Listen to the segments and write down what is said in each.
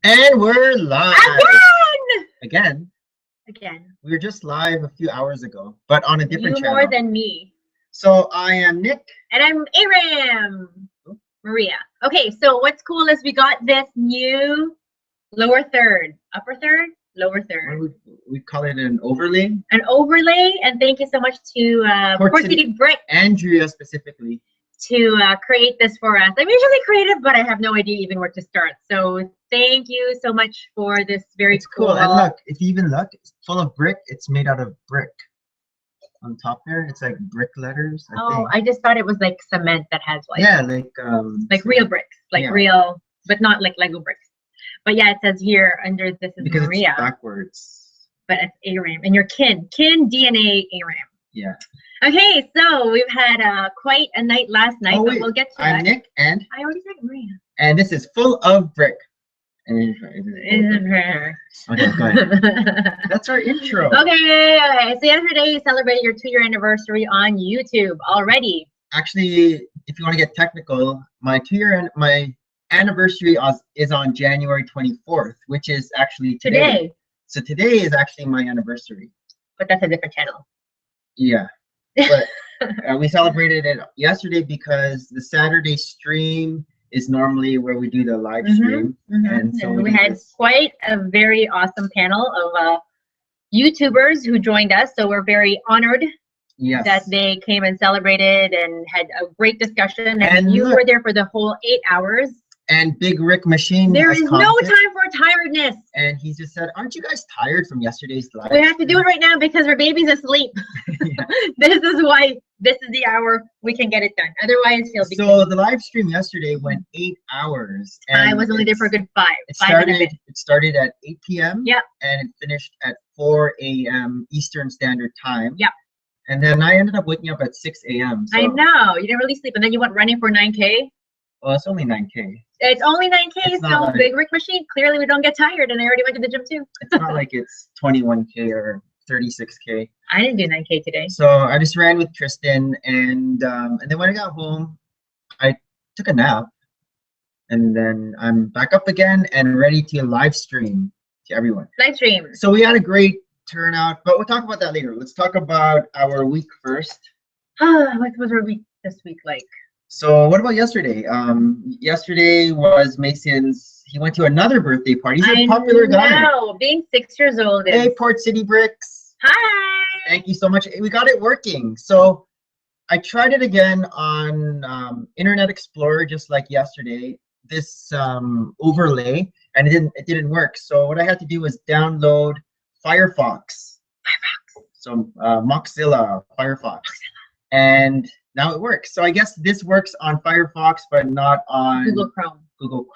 And we're live again. Again. We were just live a few hours ago, but on a different You channel. more than me. So I am Nick. And I'm Aram. Maria. Okay, so what's cool is we got this new lower third, upper third, lower third. We call it an overlay. An overlay, and thank you so much to Port City Brick. Andrea specifically. To create this for us. I'm usually creative, but I have no idea even where to start. So thank you so much for this very cool. And look, if you even look, it's full of brick. It's made out of brick. On top there, it's like brick letters. I think. I just thought it was like cement that has like like real bricks, like real, but not like Lego bricks. But yeah, it says here under this is because Maria. It's backwards. But it's Aram and your kin DNA Aram. Yeah. Okay, so we've had quite a night last night, but we'll get to that. I'm Nick, and I already said Maria. And this is full of brick. Isn't her? Okay, go ahead. That's our intro. Okay. So yesterday you celebrated your 2-year anniversary on YouTube already. Actually, if you want to get technical, my anniversary is on January 24th, which is actually today. So today is actually my anniversary. But that's a different channel. Yeah. But we celebrated it yesterday because the Saturday stream is normally where we do the live stream. And so we had quite a very awesome panel of YouTubers who joined us. So we're very honored that they came and celebrated and had a great discussion. And you were there for the whole 8 hours. And Big Rick Machine. There is no time for tiredness. And he just said, "Aren't you guys tired from yesterday's live?" We have to do it right now because our baby's asleep. This is why this is the hour we can get it done. Otherwise, he'll be. So the live stream yesterday went 8 hours. And I was only there for a good 5. It started at 8 p.m. Yep. And it finished at 4 a.m. Eastern Standard Time. Yep. And then I ended up waking up at 6 a.m. So. I know. You didn't really sleep. And then you went running for 9K. Well, it's only 9K. It's only 9K, so like, Big Rick Machine. Clearly, we don't get tired, and I already went to the gym too. It's not like it's 21K or 36K. I didn't do 9K today. So I just ran with Tristan, and then when I got home, I took a nap, and then I'm back up again and ready to live stream to everyone. Live stream. So we had a great turnout, but we'll talk about that later. Let's talk about our week first. What was our week this week like? So what about yesterday? Yesterday was Mason's. He went to another birthday party. He's a popular guy. Wow, being 6 years old. Hey, Port City Bricks. Hi. Thank you so much. We got it working. So I tried it again on Internet Explorer, just like yesterday. This overlay, and it didn't work. So what I had to do was download Firefox. So Mozilla Firefox, and now it works. So I guess this works on Firefox, but not on Google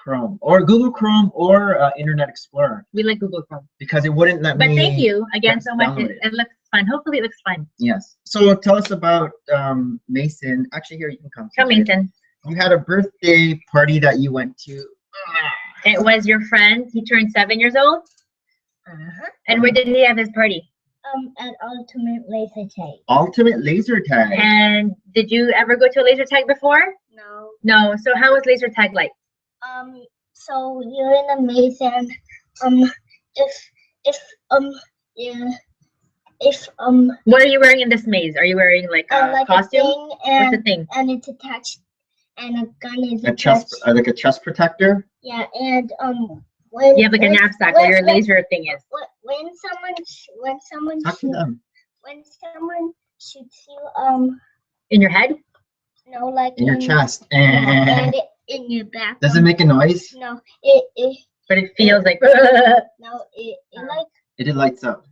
Chrome or Internet Explorer. We like Google Chrome because it wouldn't let me. But thank you again so much. It looks fun. Hopefully, it looks fun. Yes. So tell us about Mason. Actually, here you can come. Come, Mason. You had a birthday party that you went to. It was your friend. He turned 7 years old. And where did he have his party? At Ultimate Laser Tag. Ultimate Laser Tag. And did you ever go to a laser tag before? No. No. So how was laser tag like? So you're in a maze, and what are you wearing in this maze? Are you wearing like a costume? What's the thing? And it's attached, and a gun is attached. Like a chest protector. Yeah, and you have like a knapsack where your laser thing is. When someone shoots you in your head? No, like in your chest. And in your back. Does it make a noise? No, but it feels like no, it lights up.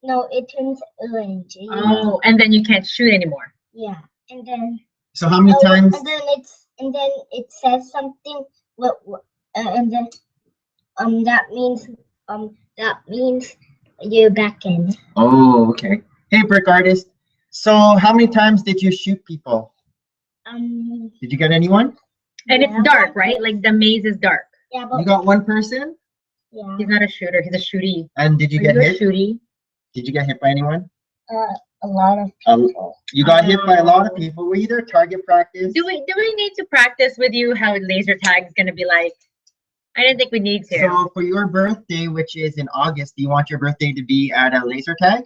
No, it turns orange. Oh, and then you can't shoot anymore. Yeah, and then. So how many times? And then it says something. And then that means you're back in. Oh, okay. Hey, brick artist. So how many times did you shoot people? Did you get anyone? And it's dark, right? Like the maze is dark. Yeah, but you got one person? Yeah. He's not a shooter, he's a shooty. And did you get hit? Shooty? Did you get hit by anyone? A lot of people. You got hit by a lot of people. Were you there target practice? Do we need to practice with you how laser tag is gonna be like? I didn't think we need to. So for your birthday, which is in August, do you want your birthday to be at a laser tag?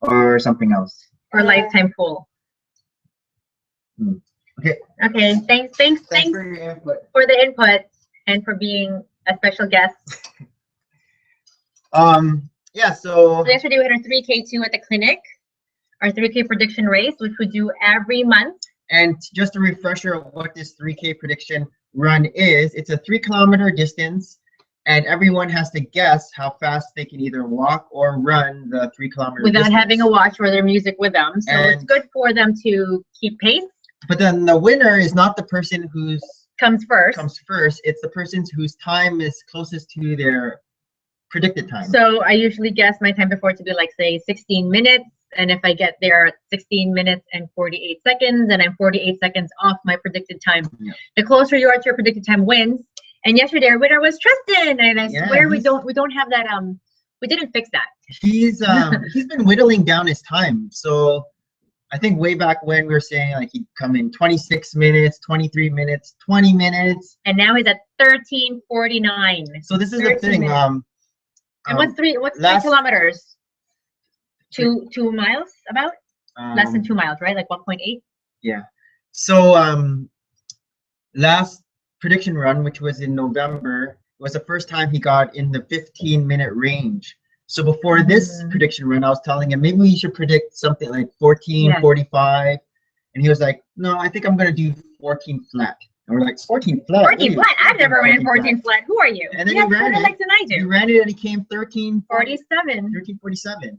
Or something else? Or lifetime pool. Okay. Okay. Thanks For your input. for the input and for being a special guest. Yeah, so Yesterday we had our 3K too at the clinic, our 3K prediction race, which we do every month. and just a refresher of what this 3K prediction run is, it's a 3-kilometer distance, and everyone has to guess how fast they can either walk or run the 3-kilometer Without distance. having a watch or their music with them. So it's And- good for them to keep pace. But then the winner is not the person who's Comes first. it's the person whose time is closest to their predicted time. So I usually guess my time before to be like, say, 16 minutes. And if I get there at 16 minutes and 48 seconds, and I'm 48 seconds off my predicted time, Yeah. the closer you are to your predicted time wins. And yesterday our winner was Tristan, and I swear we don't have that. We didn't fix that. He's been whittling down his time. So I think way back when we were saying like he'd come in 26 minutes, 23 minutes, 20 minutes. And now he's at 13:49. So this is the 13 thing. minutes. And what's 3 kilometers? 2 miles about? Less than 2 miles, right? Like 1.8? Yeah. So last prediction run, which was in November, was the first time he got in the 15-minute range. So before this prediction run, I was telling him maybe we should predict something like 14:45, and he was like, "No, I think I'm gonna do 14 flat." And we're like, 14 flat? 14 flat? I've never ran 14 flat. Who are you? And then you he ran it. like than I do. He ran it and he came 13:47. 47. 13:47.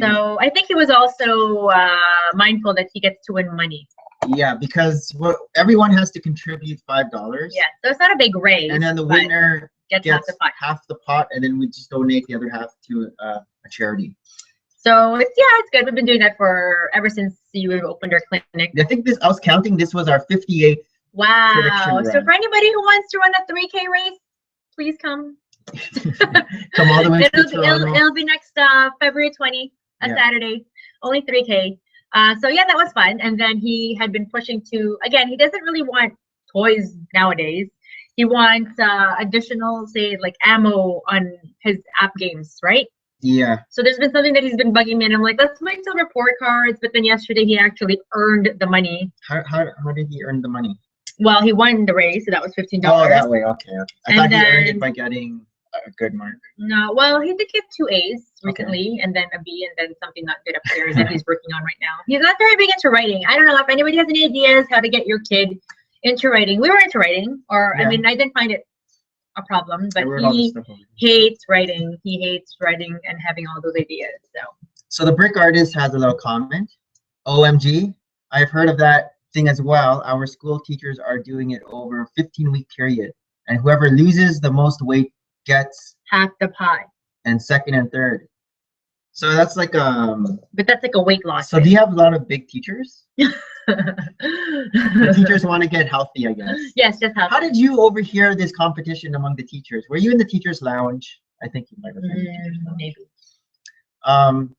So I think he was also mindful that he gets to win money. Yeah, because everyone has to contribute $5. Yeah, so it's not a big raise. And then the but winner gets gets half the pot. half the pot, and then we just donate the other half to a charity. So it's good. We've been doing that ever since you opened our clinic. I think I was counting, this was our 58th. Wow. Prediction So run. for anybody who wants to run a 3K race, please come. Come all the way to It'll be next February 20, Yeah. Saturday. Only 3K. So yeah, that was fun. And then he had been pushing to, again, he doesn't really want toys nowadays. He wants additional, say, like ammo on his app games, right? Yeah. So there's been something that he's been bugging me, and I'm like, let's make some report cards. But then yesterday he actually earned the money. How did he earn the money? Well, he won the race, so that was $15. Oh, that way. Okay. I thought he earned then- it by getting a good mark. No, well, he did get 2 A's recently, and then a B, and then something not good upstairs that he's working on right now. He's not very big into writing. I don't know if anybody has any ideas how to get your kid into writing. We were into writing, or Yeah. I mean, I didn't find it a problem, but I wrote all this he stuff over. hates writing. He hates writing and having all those ideas. So the brick artist has a little comment. OMG, I've heard of that thing as well. Our school teachers are doing it over a 15-week period, and whoever loses the most weight gets Half the pot, and second and third. So that's like but that's like a weight loss. So do you have a lot of big teachers? The thing. teachers want to get healthy, I guess. Yes, just healthy. How did you overhear this competition among the teachers? Were you in the teachers' lounge? I think you might have been in the teachers' lounge.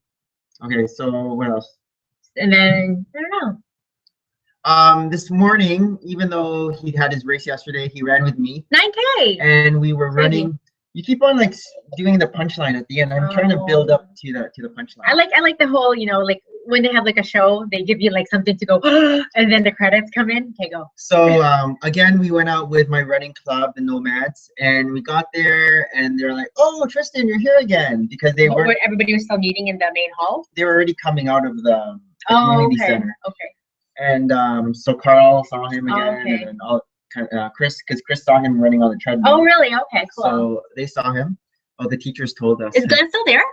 Maybe. Okay, so what else? And then I don't know. This morning, even though he had his race yesterday, he ran with me, 9K. and we were Crazy. running. You keep on like doing the punchline at the end. I'm trying to build up to the punchline. I like the whole, like when they have like a show, they give you like something to go, and then the credits come in. Okay, go. So again, we went out with my running club, the Nomads, and we got there, and they're like, "Oh, Tristan, you're here again," because they were Everybody was still meeting in the main hall. they were already coming out of the Oh, community okay. center. Okay. And so Carl saw him Oh, again, okay. and then Chris, because Chris saw him running on the treadmill. Oh, really? Okay, cool. So they saw him. Oh, the teachers told us. Is Glenn still there?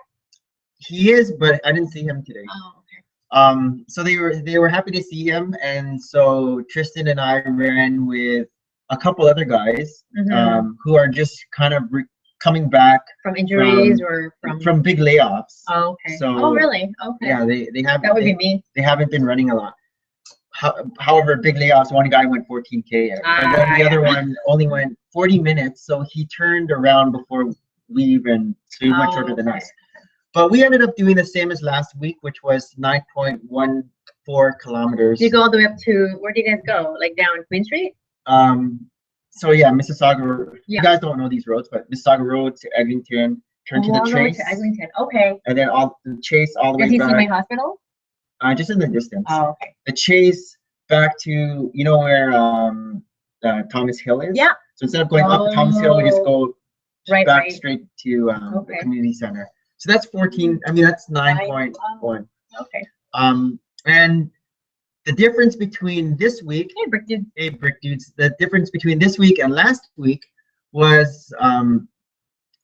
He is, but I didn't see him today. Oh, okay. So they were happy to see him, and so Tristan and I ran with a couple other guys Mhm. who are just kind of coming back From injuries or from big layoffs. Oh, okay. So oh, really? Okay. Yeah, they have. That would be me. They haven't been running a lot. However, big layoffs. One guy went 14K, but then the other one only went 40 minutes. So he turned around before we even. So he went shorter than okay. us. But we ended up doing the same as last week, which was 9.14 kilometers. You go all the way up to, where do you guys go? Like down Queen Street? So yeah, Mississauga. Yeah. You guys don't know these roads, but Mississauga Road to Eglinton, turn to the all the way Chase, to Eglinton. Okay. and then all the Chase all the Does way he see my back. hospital? Just in the distance. Oh, okay. The Chase back to where Thomas Hill is. Yeah. So instead of going up Thomas Hill, we just go back Right. straight to the Okay. community center. So that's 14. I mean, that's 9.1. Okay. And the difference between this week, Hey, Brick Dudes. the difference between this week and last week was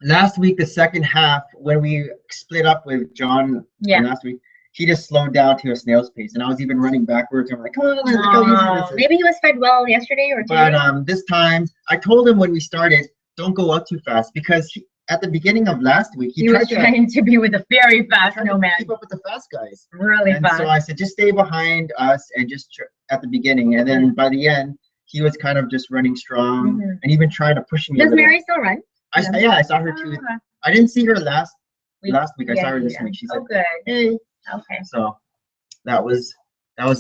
last week, the second half, when we split up with John last week, he just slowed down to a snail's pace, and I was even running backwards. I'm like, come on, look how easy this is. Maybe he was fed well yesterday or today. But this time, I told him when we started, don't go out too fast, because at the beginning of last week, he was trying to be with a very fast snowman. Keep up with the fast guys. Really fast. So I said, just stay behind us and just at the beginning. And then by the end, he was kind of just running strong and even trying to push me. Does Mary still run? I saw her too. I didn't see her last week. I saw her this week. She said, good. Hey. Okay. So that was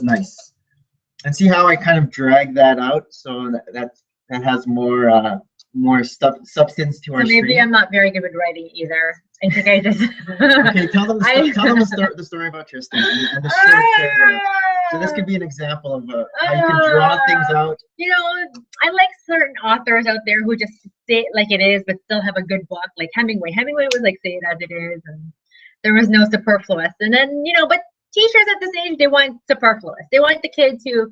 nice. And see how I kind of drag that out, so that has more substance to our so maybe stream. I'm not very good with writing either. I think I just okay, tell them the story about Tristan and the short. So this could be an example of how you can draw things out. I like certain authors out there who just say it like it is, but still have a good book, like Hemingway. Hemingway was like, say it as it is, and there was no superfluous. And then, but teachers at this age, they want superfluous. They want the kid to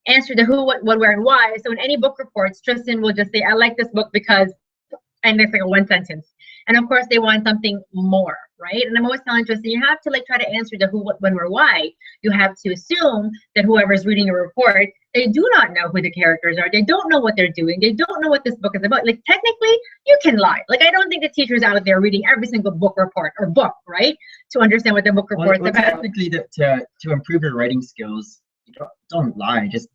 answer the who, what, where, and why. So in any book reports, Tristan will just say, I like this book because, and there's like a one sentence. And of course, they want something more, right? And I'm always telling Tristan, you have to try to answer the who, what, when, where, why. You have to assume that whoever's reading a report, they do not know who the characters are. They don't know what they're doing. They don't know what this book is about. Like, technically, you can lie. Like, I don't think the teachers out there reading every single book report or book, right? To understand what the book report's about. Technically, to improve your writing skills, you don't lie. Just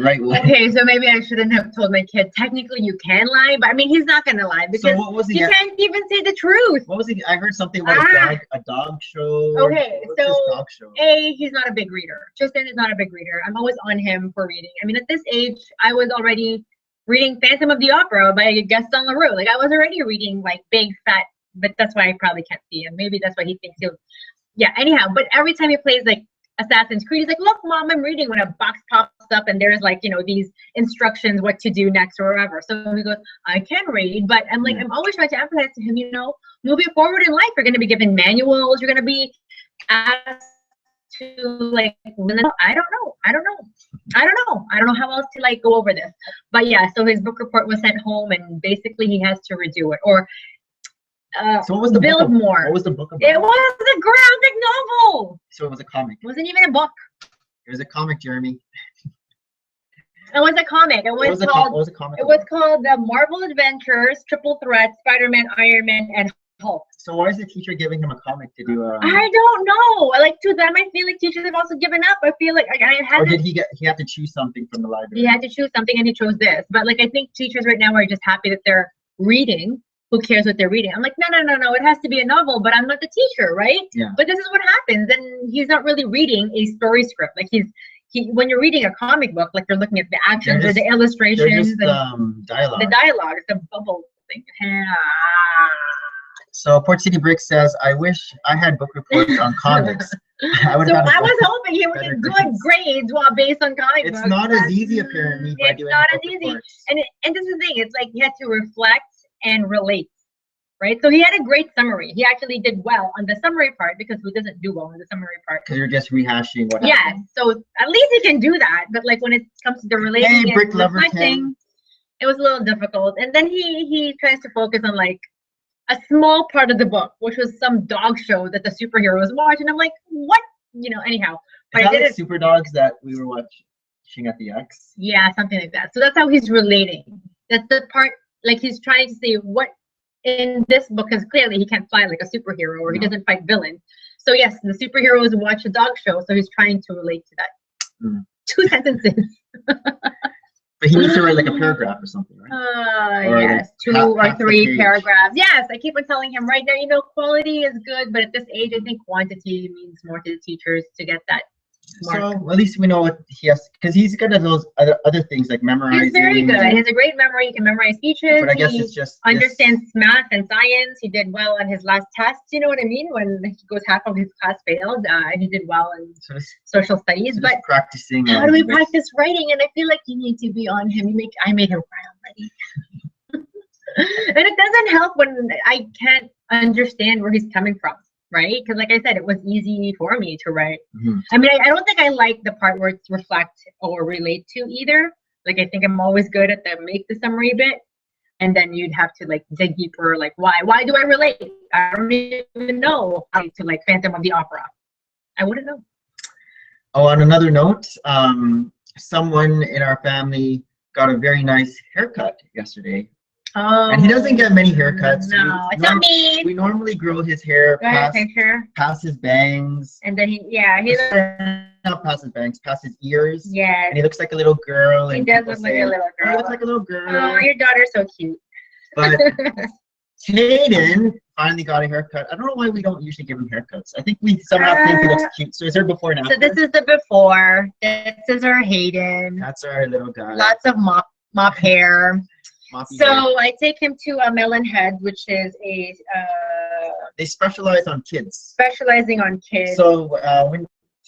write. Okay, so maybe I shouldn't have told my kid, technically you can lie, but I mean, he's not going to lie because he can't even say the truth. What was he? I heard something about a dog show. Okay, so dog show? He's not a big reader. Tristan is not a big reader. I'm always on him for reading. I mean, at this age, I was already reading Phantom of the Opera by Gaston Leroux. Like, I was already reading like big, fat, but that's why I probably can't see him. Maybe that's why he thinks he'll, anyhow. But every time he plays like Assassin's Creed, he's like, look, Mom, I'm reading, when a box pops up and there's like, these instructions, what to do next or whatever. So he goes, I can read, but I'm like, I'm always trying to emphasize to him, moving forward in life, you're going to be given manuals, you're going to be asked to like, I don't know how else to like go over this. But yeah, so his book report was sent home and basically he has to redo it or so what was the build more. What was the book about? It was a graphic novel. So it was a comic. It wasn't even a book. It was a comic, Jeremy. It was a comic. It was called The Marvel Adventures, Triple Threat, Spider-Man, Iron Man, and Hulk. So why is the teacher giving him a comic to do? I don't know. Like, to them, I feel like teachers have also given up. I feel like I had. Or did he had to choose something from the library? He had to choose something, and he chose this. But like, I think teachers right now are just happy that they're reading. Who cares what they're reading? I'm like, no. It has to be a novel, but I'm not the teacher, right? Yeah. But this is what happens, and he's not really reading a story script. Like when you're reading a comic book, like you're looking at the actions or the illustrations, dialogue. The dialogue, the bubble thing. So Port City Brick says, I wish I had book reports on comics. I was hoping he would get good grades while based on comic books. It's not as easy, apparently. It's not as easy. And this is the thing. It's like you had to reflect and relate, right? So he had a great summary. He actually did well on the summary part, because who doesn't do well on the summary part? Because you're just rehashing what happened. Yeah, so at least he can do that. But like when it comes to the relating and reflecting, it was a little difficult. And then he tries to focus on like a small part of the book, which was some dog show that the superheroes watch. And I'm like, what? Anyhow. But Is that like Super Dogs that we were watching at the X? Yeah, something like that. So that's how he's relating. That's the part. Like, he's trying to see what in this book, because clearly he can't fly like a superhero, or he doesn't fight villains. So yes, the superheroes watch a dog show, so he's trying to relate to that. 2 sentences. But he needs to write like a paragraph or something, right? Yes, like 2 or 3 paragraphs. Yes, I keep on telling him right now, quality is good, but at this age, I think quantity means more to the teachers to get that Mark. So at least we know what he has, because he's good at those other things like memorizing. He's very good. He has a great memory. He can memorize speeches. But I guess he it's just understands math and science. He did well on his last test. You know what I mean? When he goes half of his class failed, and he did well in social studies. But practicing. How do we practice writing? And I feel like you need to be on him. I made him cry already. And it doesn't help when I can't understand where he's coming from, right? Because like I said, it was easy for me to write. I mean, I don't think I like the part where it's reflect or relate to either. Like, I think I'm always good at the make the summary bit. And then you'd have to like dig deeper, like why do I relate? I don't even know how to like Phantom of the Opera. I wouldn't know. Oh, on another note, someone in our family got a very nice haircut yesterday. Oh, and he doesn't get many haircuts. No, it's not me. We normally grow his hair past his bangs. And then he's not past his bangs, past his ears. Yeah. And he looks like a little girl. He does look like a little girl. He looks like a little girl. Oh, your daughter's so cute. But Hayden finally got a haircut. I don't know why we don't usually give him haircuts. I think we somehow think he looks cute. So is there before and after? So this is the before. This is our Hayden. That's our little guy. Lots of mop hair. So I take him to a Melon Head, which is a they specialize on kids. Specializing on kids. So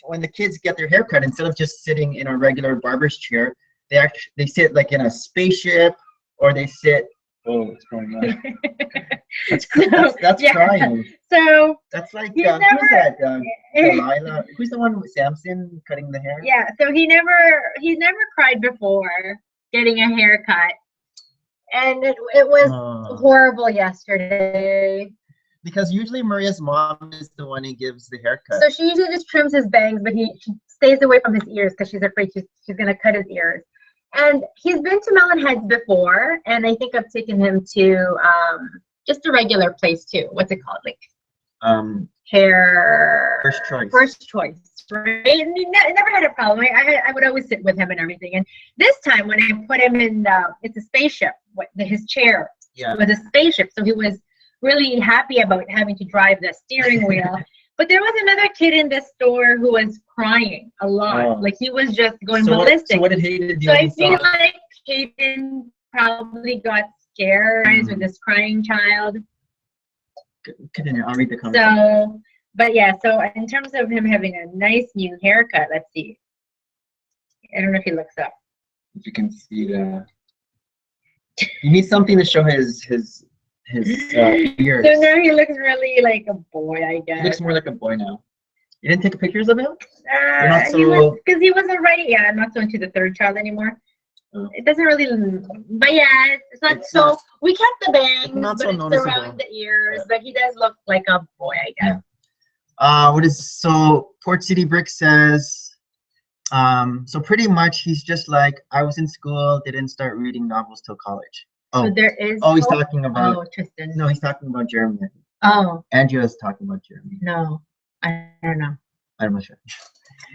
when the kids get their haircut, instead of just sitting in a regular barber's chair, they sit like in a spaceship, or they sit. Oh, what's going on? That's crying. So that's like who's that? Delilah. Who's the one with Samson cutting the hair? Yeah. So he's never cried before getting a haircut. And it was horrible yesterday. Because usually Maria's mom is the one who gives the haircut. So she usually just trims his bangs, but she stays away from his ears because she's afraid she's going to cut his ears. And he's been to Melon Heads before, and I think I've taken him to just a regular place too. What's it called? Like hair. First choice. First choice. Right? And he never had a problem. I would always sit with him and everything. And this time when I put him in, it's a spaceship. His chair was a spaceship. So he was really happy about having to drive the steering wheel. But there was another kid in the store who was crying a lot. Like he was just going ballistic. So what did Hayden do? So I feel like Hayden probably got scared with this crying child. Continue. I'll read the comments. So. But yeah, so in terms of him having a nice new haircut, let's see. I don't know if he looks up. If you can see that. You need something to show his ears. So now he looks really like a boy, I guess. He looks more like a boy now. You didn't take pictures of him? Because he wasn't ready. Yeah, I'm not so into the third child anymore. It doesn't really, but yeah, it's not so. We kept the bangs, but it's around the ears. But he does look like a boy, I guess. Yeah. So Port City Brick says, so pretty much he's just like, I was in school, didn't start reading novels till college. So there is. Oh, he's talking about. Tristan. No, he's talking about Jeremy. Oh. Angela's talking about Jeremy. No, I don't know. I'm not sure.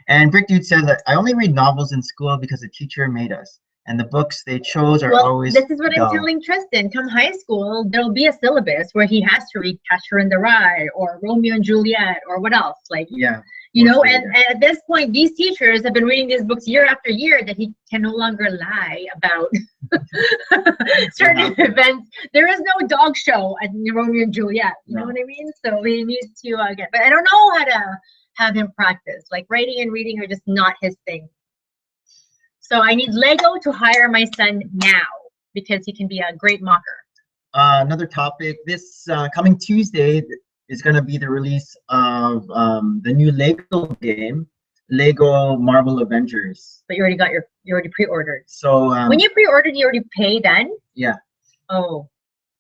And Brick Dude says that I only read novels in school because the teacher made us. And the books they chose are always this is what I'm telling Tristan. Come high school, there'll be a syllabus where he has to read Catcher in the Rye or Romeo and Juliet or what else. Like, you know, and at this point, these teachers have been reading these books year after year that he can no longer lie about certain events. There is no dog show at Romeo and Juliet. You know what I mean? So he needs to get, but I don't know how to have him practice. Like writing and reading are just not his thing. So I need Lego to hire my son now because he can be a great mocker. Another topic, this coming Tuesday is going to be the release of the new Lego game, Lego Marvel Avengers. But you already pre-ordered. So when you pre-ordered, you already pay then? Yeah. Oh.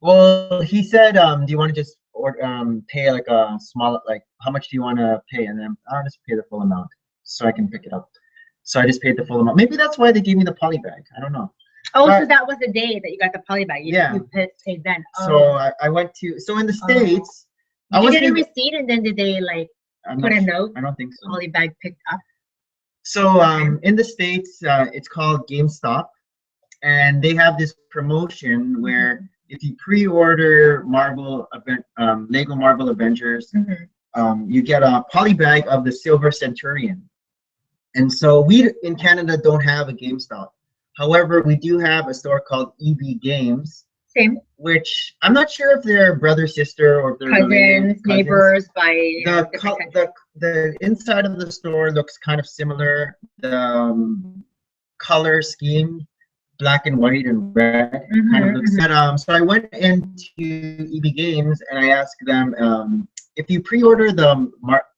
Well, he said, do you want to just pay like a small, like how much do you want to pay? And then I'll just pay the full amount so I can pick it up. So I just paid the full amount. Maybe that's why they gave me the poly bag. I don't know. Oh, so that was the day that you got the poly bag. You paid then. Oh. So I went to, so in the States. Did you get a receipt and then did they like put a note? I don't think so. Poly bag picked up. So in the States, it's called GameStop. And they have this promotion where if you pre-order Lego Marvel Avengers, you get a poly bag of the Silver Centurion. And so we in Canada don't have a GameStop. However, we do have a store called EB Games. Same. Which I'm not sure if they're brother, sister, or if they're cousins, neighbors by the inside of the store looks kind of similar. The color scheme, black and white and red, kind of looks. So I went into EB Games and I asked them if you pre-order the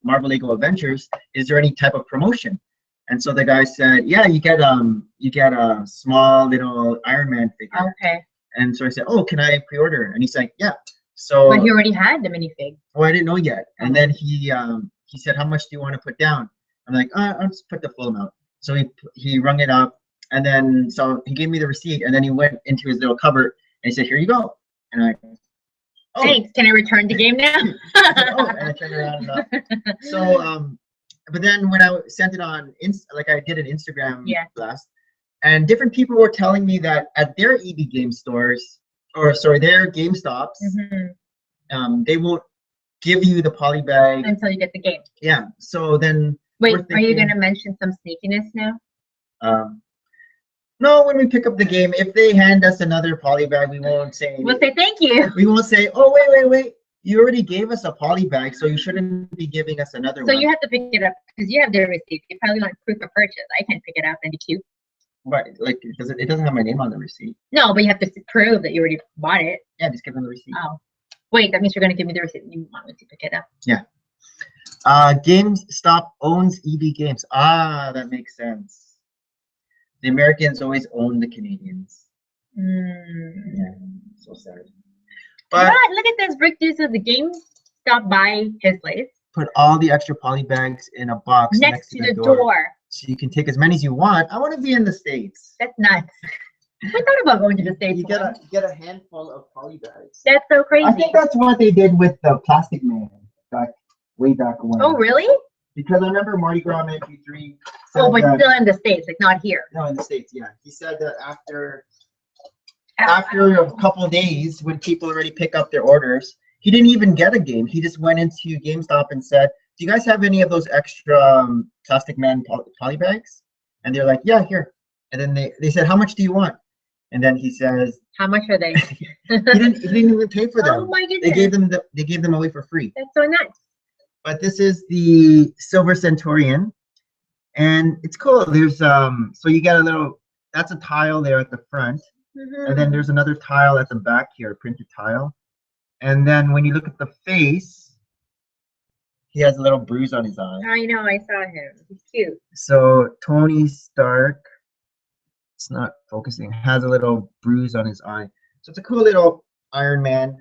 Marvel Lego Avengers, is there any type of promotion? And so the guy said, yeah, you get a small little Iron Man figure. Okay. And so I said, oh, can I pre-order? And he's like, yeah. So. But he already had the minifig. Oh, I didn't know yet. And then he said, how much do you want to put down? I'm like, I'll just put the full amount. So he rung it up, and then so he gave me the receipt, and then he went into his little cupboard and he said, here you go. And I, oh. Thanks. Can I return the game now? Oh, and I turned around and so but then when I sent it on like I did an Instagram blast. And different people were telling me that at their EB Game stores, or sorry, their GameStops, they won't give you the poly bag until you get the game. Yeah. So then. Wait, are you going to mention some sneakiness now? No, when we pick up the game, if they hand us another poly bag, we won't say. We'll say thank you. We won't say, oh wait. You already gave us a poly bag, so you shouldn't be giving us another one. So you have to pick it up because you have their receipt. You probably want proof of purchase. I can't pick it up and be cute. Right, like it doesn't have my name on the receipt. No, but you have to prove that you already bought it. Yeah, just give them the receipt. Oh, wait, that means you're gonna give me the receipt. You want me to pick it up? Yeah. GameStop owns EB Games. Ah, that makes sense. The Americans always own the Canadians. Yeah, so sad. But look at this. Rick Deuce of the GameStop by his place. Put all the extra poly bags in a box next to the door. So you can take as many as you want. I want to be in the States. That's nuts. I thought about going to the States. You get a handful of poly bags. That's so crazy. I think that's what they did with the Plastic Man way back when. Oh, really? Because I remember Mardi Gras MP3. Oh, but still in the States, like not here. No, in the States, yeah. He said that after a couple of days, when people already pick up their orders, he didn't even get a game. He just went into GameStop and said, do you guys have any of those extra Plastic Man poly bags? And they're like, yeah, here. And then they said, how much do you want? And then he says, how much are they? he didn't even pay for them. Oh my goodness. They gave them away for free. That's so nuts. But this is the Silver Centurion, and it's cool. There's so you get that's a tile there at the front, and then there's another tile at the back here, a printed tile. And then when you look at the face, he has a little bruise on his eye. I know, I saw him. He's cute. So Tony Stark, it's not focusing, has a little bruise on his eye. So it's a cool little Iron Man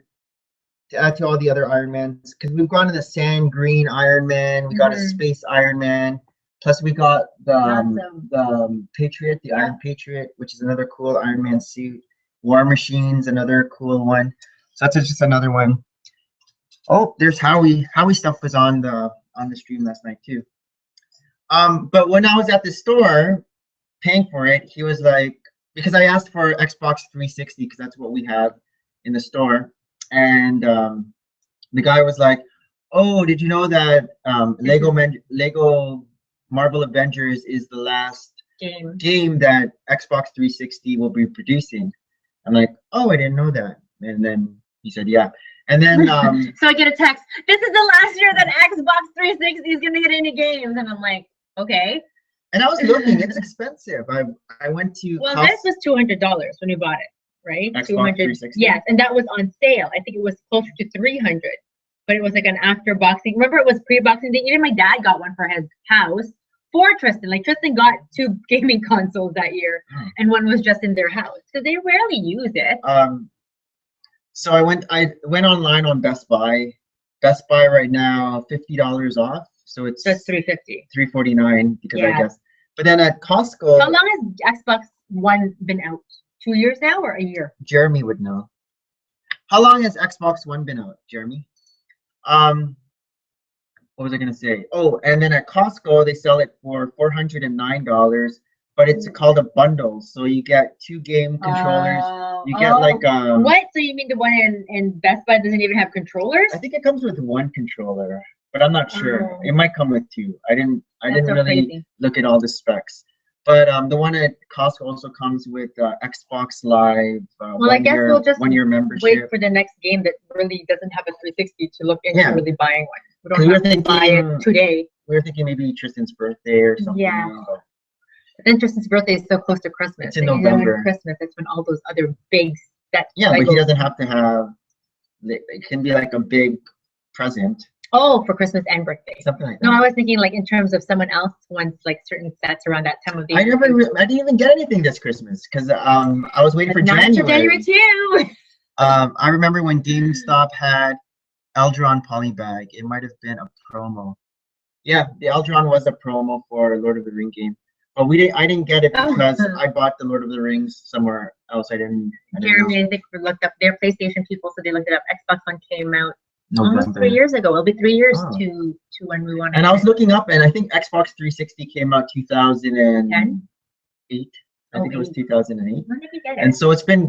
to add to all the other Iron Mans, because we've gone to the sand green Iron Man, we got a space Iron Man, plus we got the Patriot, the Iron Patriot, which is another cool Iron Man suit. War Machine's another cool one. So that's just another one. Oh, there's Howie. Howie stuff was on the stream last night too. But when I was at the store paying for it, he was like, because I asked for Xbox 360 because that's what we have in the store. And the guy was like, oh, did you know that Lego Marvel Avengers is the last game that Xbox 360 will be producing? I'm like, oh, I didn't know that. And then he said, yeah. And then so I get a text, this is the last year that Xbox 360 is going to get into games. And I'm like, okay. And I was looking, it's expensive. I went to this was $200 when you bought it. Right? Xbox 360. Yes, and that was on sale. I think it was closer to 300, but it was like an after boxing. Remember, it was pre-boxing day. Even my dad got one for his house for Tristan. Like Tristan got 2 gaming consoles that year, and one was just in their house because they rarely use it. So I went online on Best Buy. Best Buy right now $50 off, so it's that's $350, $349 because I guess. But then at Costco. How long has Xbox One been out? 2 years now or a year? Jeremy would know. How long has Xbox One been out, Jeremy? What was I gonna say? Oh, and then at Costco they sell it for $409, but it's called a bundle. So you get 2 game controllers. You get like what? So you mean the one in Best Buy doesn't even have controllers? I think it comes with 1 controller. but I'm not sure. Oh. It might come with 2. I didn't That's so really crazy. look at all the specs. But the one at Costco also comes with Xbox Live, Well, I guess we'll just 1 year wait membership. for the next game that really doesn't have a 360 to look into Yeah. really buying one. We 'Cause don't we have were to buy thinking- it today. We were thinking maybe Tristan's birthday or something. Yeah. But Then Tristan's birthday is so close to Christmas. It's in And then November. Christmas, that's when all those other big that yeah, but he Legos- doesn't have to have. It can be like a big present, Oh, for Christmas and birthday. something like that. No, I was thinking like in terms of someone else wants like certain sets around that time of the year. I didn't even get anything this Christmas because I was waiting for Not January. for January too. I remember when GameStop had Eldron Polybag. It might have been a promo. Yeah, the Eldron was a promo for Lord of the Ring game, but I didn't get it because I bought the Lord of the Rings somewhere else. I didn't Jeremy, know. I think we looked up their PlayStation people, so they looked it up. Xbox One came out almost November. 3 years ago. It'll be 3 years Oh. to when we want. And I was looking up, and I think Xbox 360 came out 2008. I think it was 2008. When did we get it? And so it's been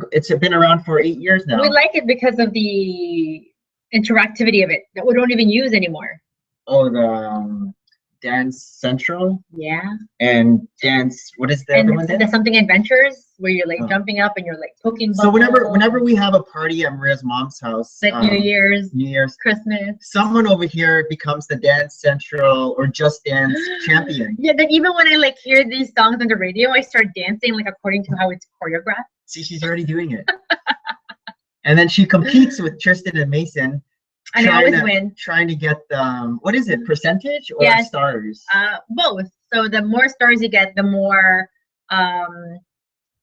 around for 8 years now. We like it because of the interactivity of it that we don't even use anymore. Oh, the Dance Central Yeah. and Dance. What is the other one? And there's something adventures where you're like Oh. jumping up and you're like poking. So bubbles. whenever we have a party at Maria's mom's house, like New Year's, Christmas. someone over here becomes the Dance Central or Just Dance champion. Yeah, then even when I like hear these songs on the radio, I start dancing like according to how it's choreographed. See, she's already doing it. And then she competes with Tristan and Mason. And I always win. Trying to get what is it, percentage or Yes. stars? Both. So the more stars you get, the more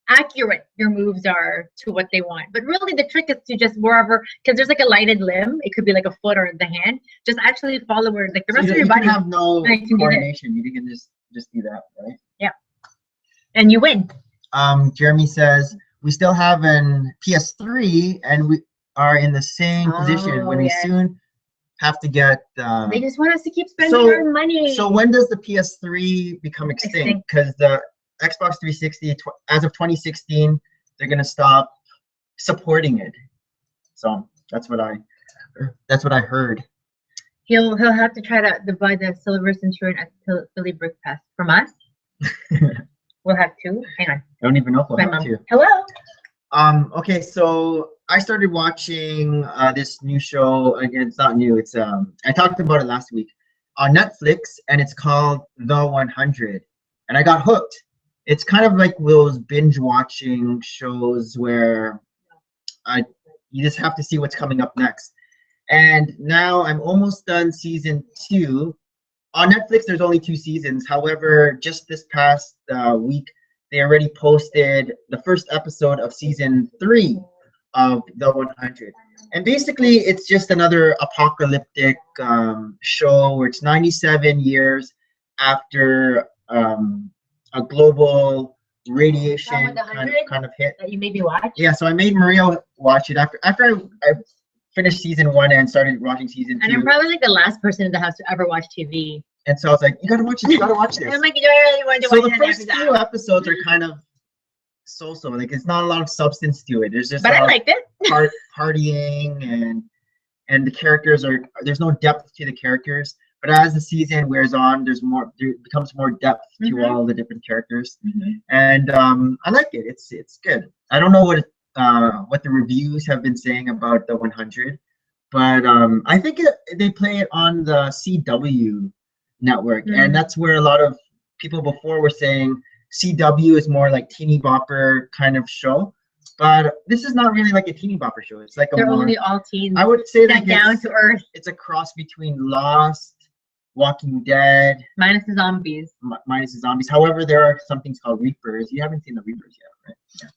accurate your moves are to what they want. But really the trick is to just wherever, because there's like a lighted limb, it could be like a foot or the hand, just actually follow where like the rest of your body. You have no I can do coordination. You can just do that, right? Yeah. And you win. Jeremy says we still have an PS3 and we are in the same position when we yes. soon have to get They just want us to keep spending our money. So when does the PS3 become extinct? Because the Xbox 360 as of 2016 they're going to stop supporting it. So that's what I heard. He'll have to try to buy the silver centurion at Philly Brick Pass from us. We'll have 2. Hang on. I don't even know if we'll My have mom. 2. Hello. Okay, so I started watching this new show. Again, it's not new. It's I talked about it last week on Netflix, and it's called The 100. And I got hooked. It's kind of like those binge watching shows where you just have to see what's coming up next. And now I'm almost done season 2. On Netflix, there's only 2 seasons. However, just this past week, they already posted the first episode of season 3 of The 100. And basically, it's just another apocalyptic show where it's 97 years after a global radiation kind of hit. That you maybe watch. Yeah, so I made Maria watch it after I finished season 1 and started watching season 2. And I'm probably like the last person in the house to ever watch TV. And so I was like, you gotta watch this, you gotta watch this. And I'm like, do I really want to So watch the first 2 episodes are kind of so-so. Like, it's not a lot of substance to it. There's just But I liked it. partying and the characters there's no depth to the characters. But as the season wears on, there becomes more depth to all the different characters. And I like it. It's good. I don't know what the reviews have been saying about the 100, but I think they play it on the CW network, and that's where a lot of people before were saying CW is more like teeny bopper kind of show. But this is not really like a teeny bopper show. It's like They're only all teens. I would say that down to earth. It's a cross between Lost, Walking Dead, minus the zombies. Minus the zombies. However, there are some things called Reapers. You haven't seen the Reapers yet, right? Yeah.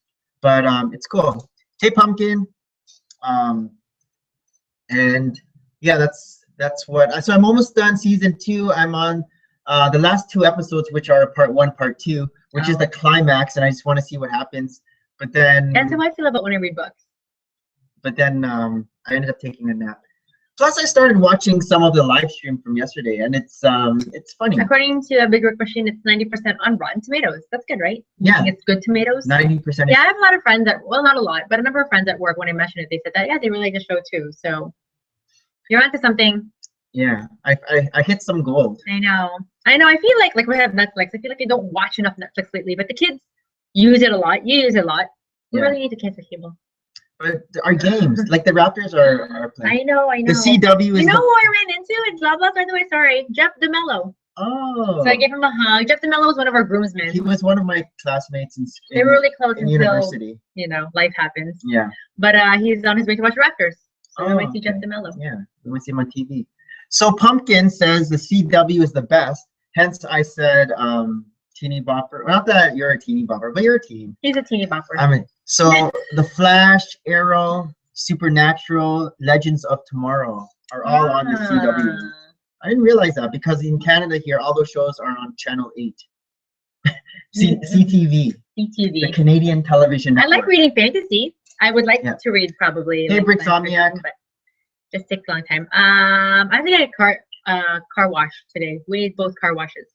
But it's cool. Hey Pumpkin. And yeah, that's what. So I'm almost done season 2. I'm on the last 2 episodes, which are part 1, part 2, which is the climax, and I just want to see what happens. But then that's how I feel about when I read books. But then I ended up taking a nap. Plus, I started watching some of the live stream from yesterday, and it's funny. According to a Big Rick Machine, it's 90% on Rotten Tomatoes. That's good, right? Yeah. You think it's good tomatoes? 90%. Yeah, I have a lot of friends not a lot, but a number of friends at work, when I mentioned it, they said that, yeah, they really like the show too. So you're onto something. Yeah, I hit some gold. I know. I feel like we have Netflix. I feel like I don't watch enough Netflix lately, but the kids use it a lot. You use it a lot. We really need to cancel cable. But our games, like the Raptors are playing. I know. The CW is. You know who I ran into? It's blah blah. By the way, sorry, Jeff DeMello. Oh. So I gave him a hug. Jeff DeMello was one of our groomsmen. He was one of my classmates in they were really close in university. You know, life happens. Yeah. But he's on his way to watch Raptors. So we went to see Jeff DeMello. Yeah, we went to see him on TV. So Pumpkin says the CW is the best. Hence, I said teeny bopper. Not that you're a teeny bopper, but you're a teen. He's a teeny bopper. I mean, so the Flash, Arrow, Supernatural, Legends of Tomorrow are all on the CW. I didn't realize that because in Canada here, all those shows are on Channel 8. CTV. CTV. The Canadian Television Network. I like reading fantasy. I would like to read probably. Hey, like, Brixomniac. but just takes a long time. I think I had a car wash today. We need both car washes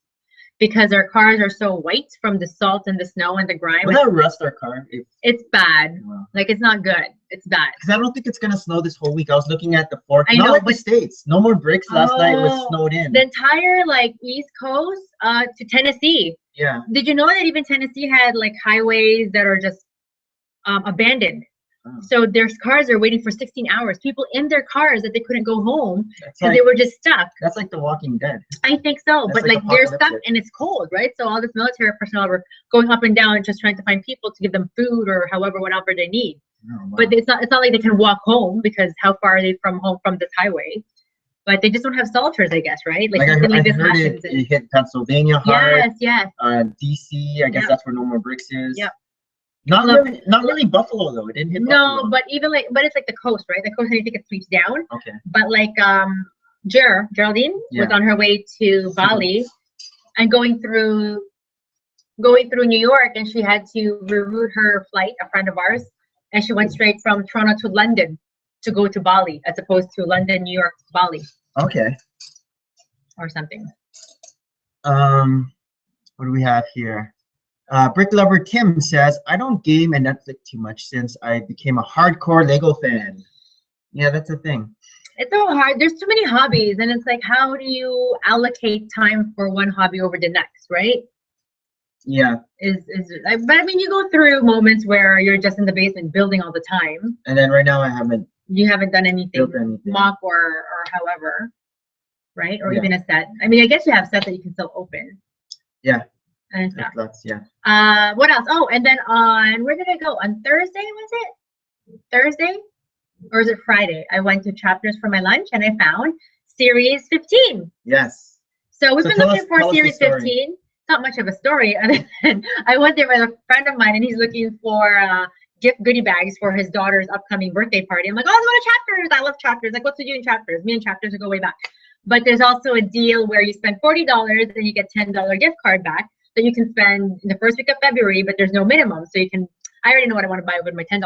because our cars are so white from the salt and the snow and the grime. Will that rust our car? It's bad. Wow. Like it's not good. It's bad. Because I don't think it's gonna snow this whole week. I was looking at the forecast. I know, like the States. No more bricks. Last night was snowed in. The entire like East Coast to Tennessee. Yeah. Did you know that even Tennessee had like highways that are just abandoned? Oh. So their cars are waiting for 16 hours. People in their cars that they couldn't go home because they were just stuck. That's like The Walking Dead. I think so. That's but like they're stuck and it's cold, right? So all this military personnel were going up and down just trying to find people to give them food or however whatever they need. Oh, wow. But it's not like they can walk home because how far are they from home from this highway? But they just don't have salters, I guess, right? Like I heard it hit Pennsylvania hard. Yes. DC, I guess that's where No More Bricks is. Yep. Not really Buffalo though. It didn't hit Buffalo. No, but it's like the coast, right? The coast, I think it sweeps down. Okay. But like Geraldine was on her way to Bali and going through New York, and she had to reroute her flight, a friend of ours, and she went straight from Toronto to London to go to Bali as opposed to London, New York, Bali. Okay. Or something. What do we have here? Brick Lover Tim says, I don't game and Netflix too much since I became a hardcore Lego fan. Yeah, that's a thing. It's so hard. There's too many hobbies, and it's like, how do you allocate time for one hobby over the next, right? Yeah. But I mean, you go through moments where you're just in the basement building all the time. And then right now you haven't done anything. Mock or however, right? Or even a set. I mean, I guess you have sets that you can still open. Yeah. And stuff. Yeah. What else? Oh, and then where did I go? On Thursday, was it? Thursday? Or is it Friday? I went to Chapters for my lunch and I found Series 15. Yes. So we've been looking for Series 15. Not much of a story other than I went there with a friend of mine and he's looking for gift goodie bags for his daughter's upcoming birthday party. I'm like, oh, let's go to Chapters. I love Chapters. Like, what's to do in Chapters? Me and Chapters go way back. But there's also a deal where you spend $40 and you get $10 gift card back that you can spend in the first week of February, but there's no minimum. So you can, I already know what I want to buy with my $10.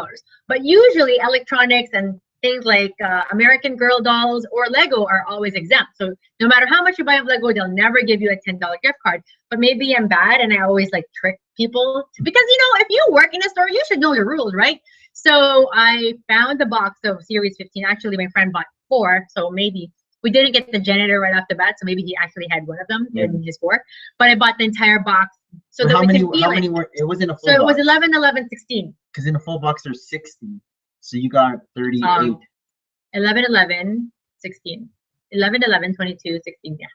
But usually electronics and things like American Girl dolls or Lego are always exempt. So no matter how much you buy of Lego, they'll never give you a $10 gift card. But maybe I'm bad and I always like trick people because, you know, if you work in a store, you should know the rules, right? So I found the box of Series 15. Actually, my friend bought 4, so maybe we didn't get the janitor right off the bat, so maybe he actually had one of them in his 4. But I bought the entire box so that we could feel how many were? It wasn't a full box. So it was 11, 11, 16. Because in a full box there's 60, so you got 38. 11, 11, 16. 11, 11, 22, 16. Yeah.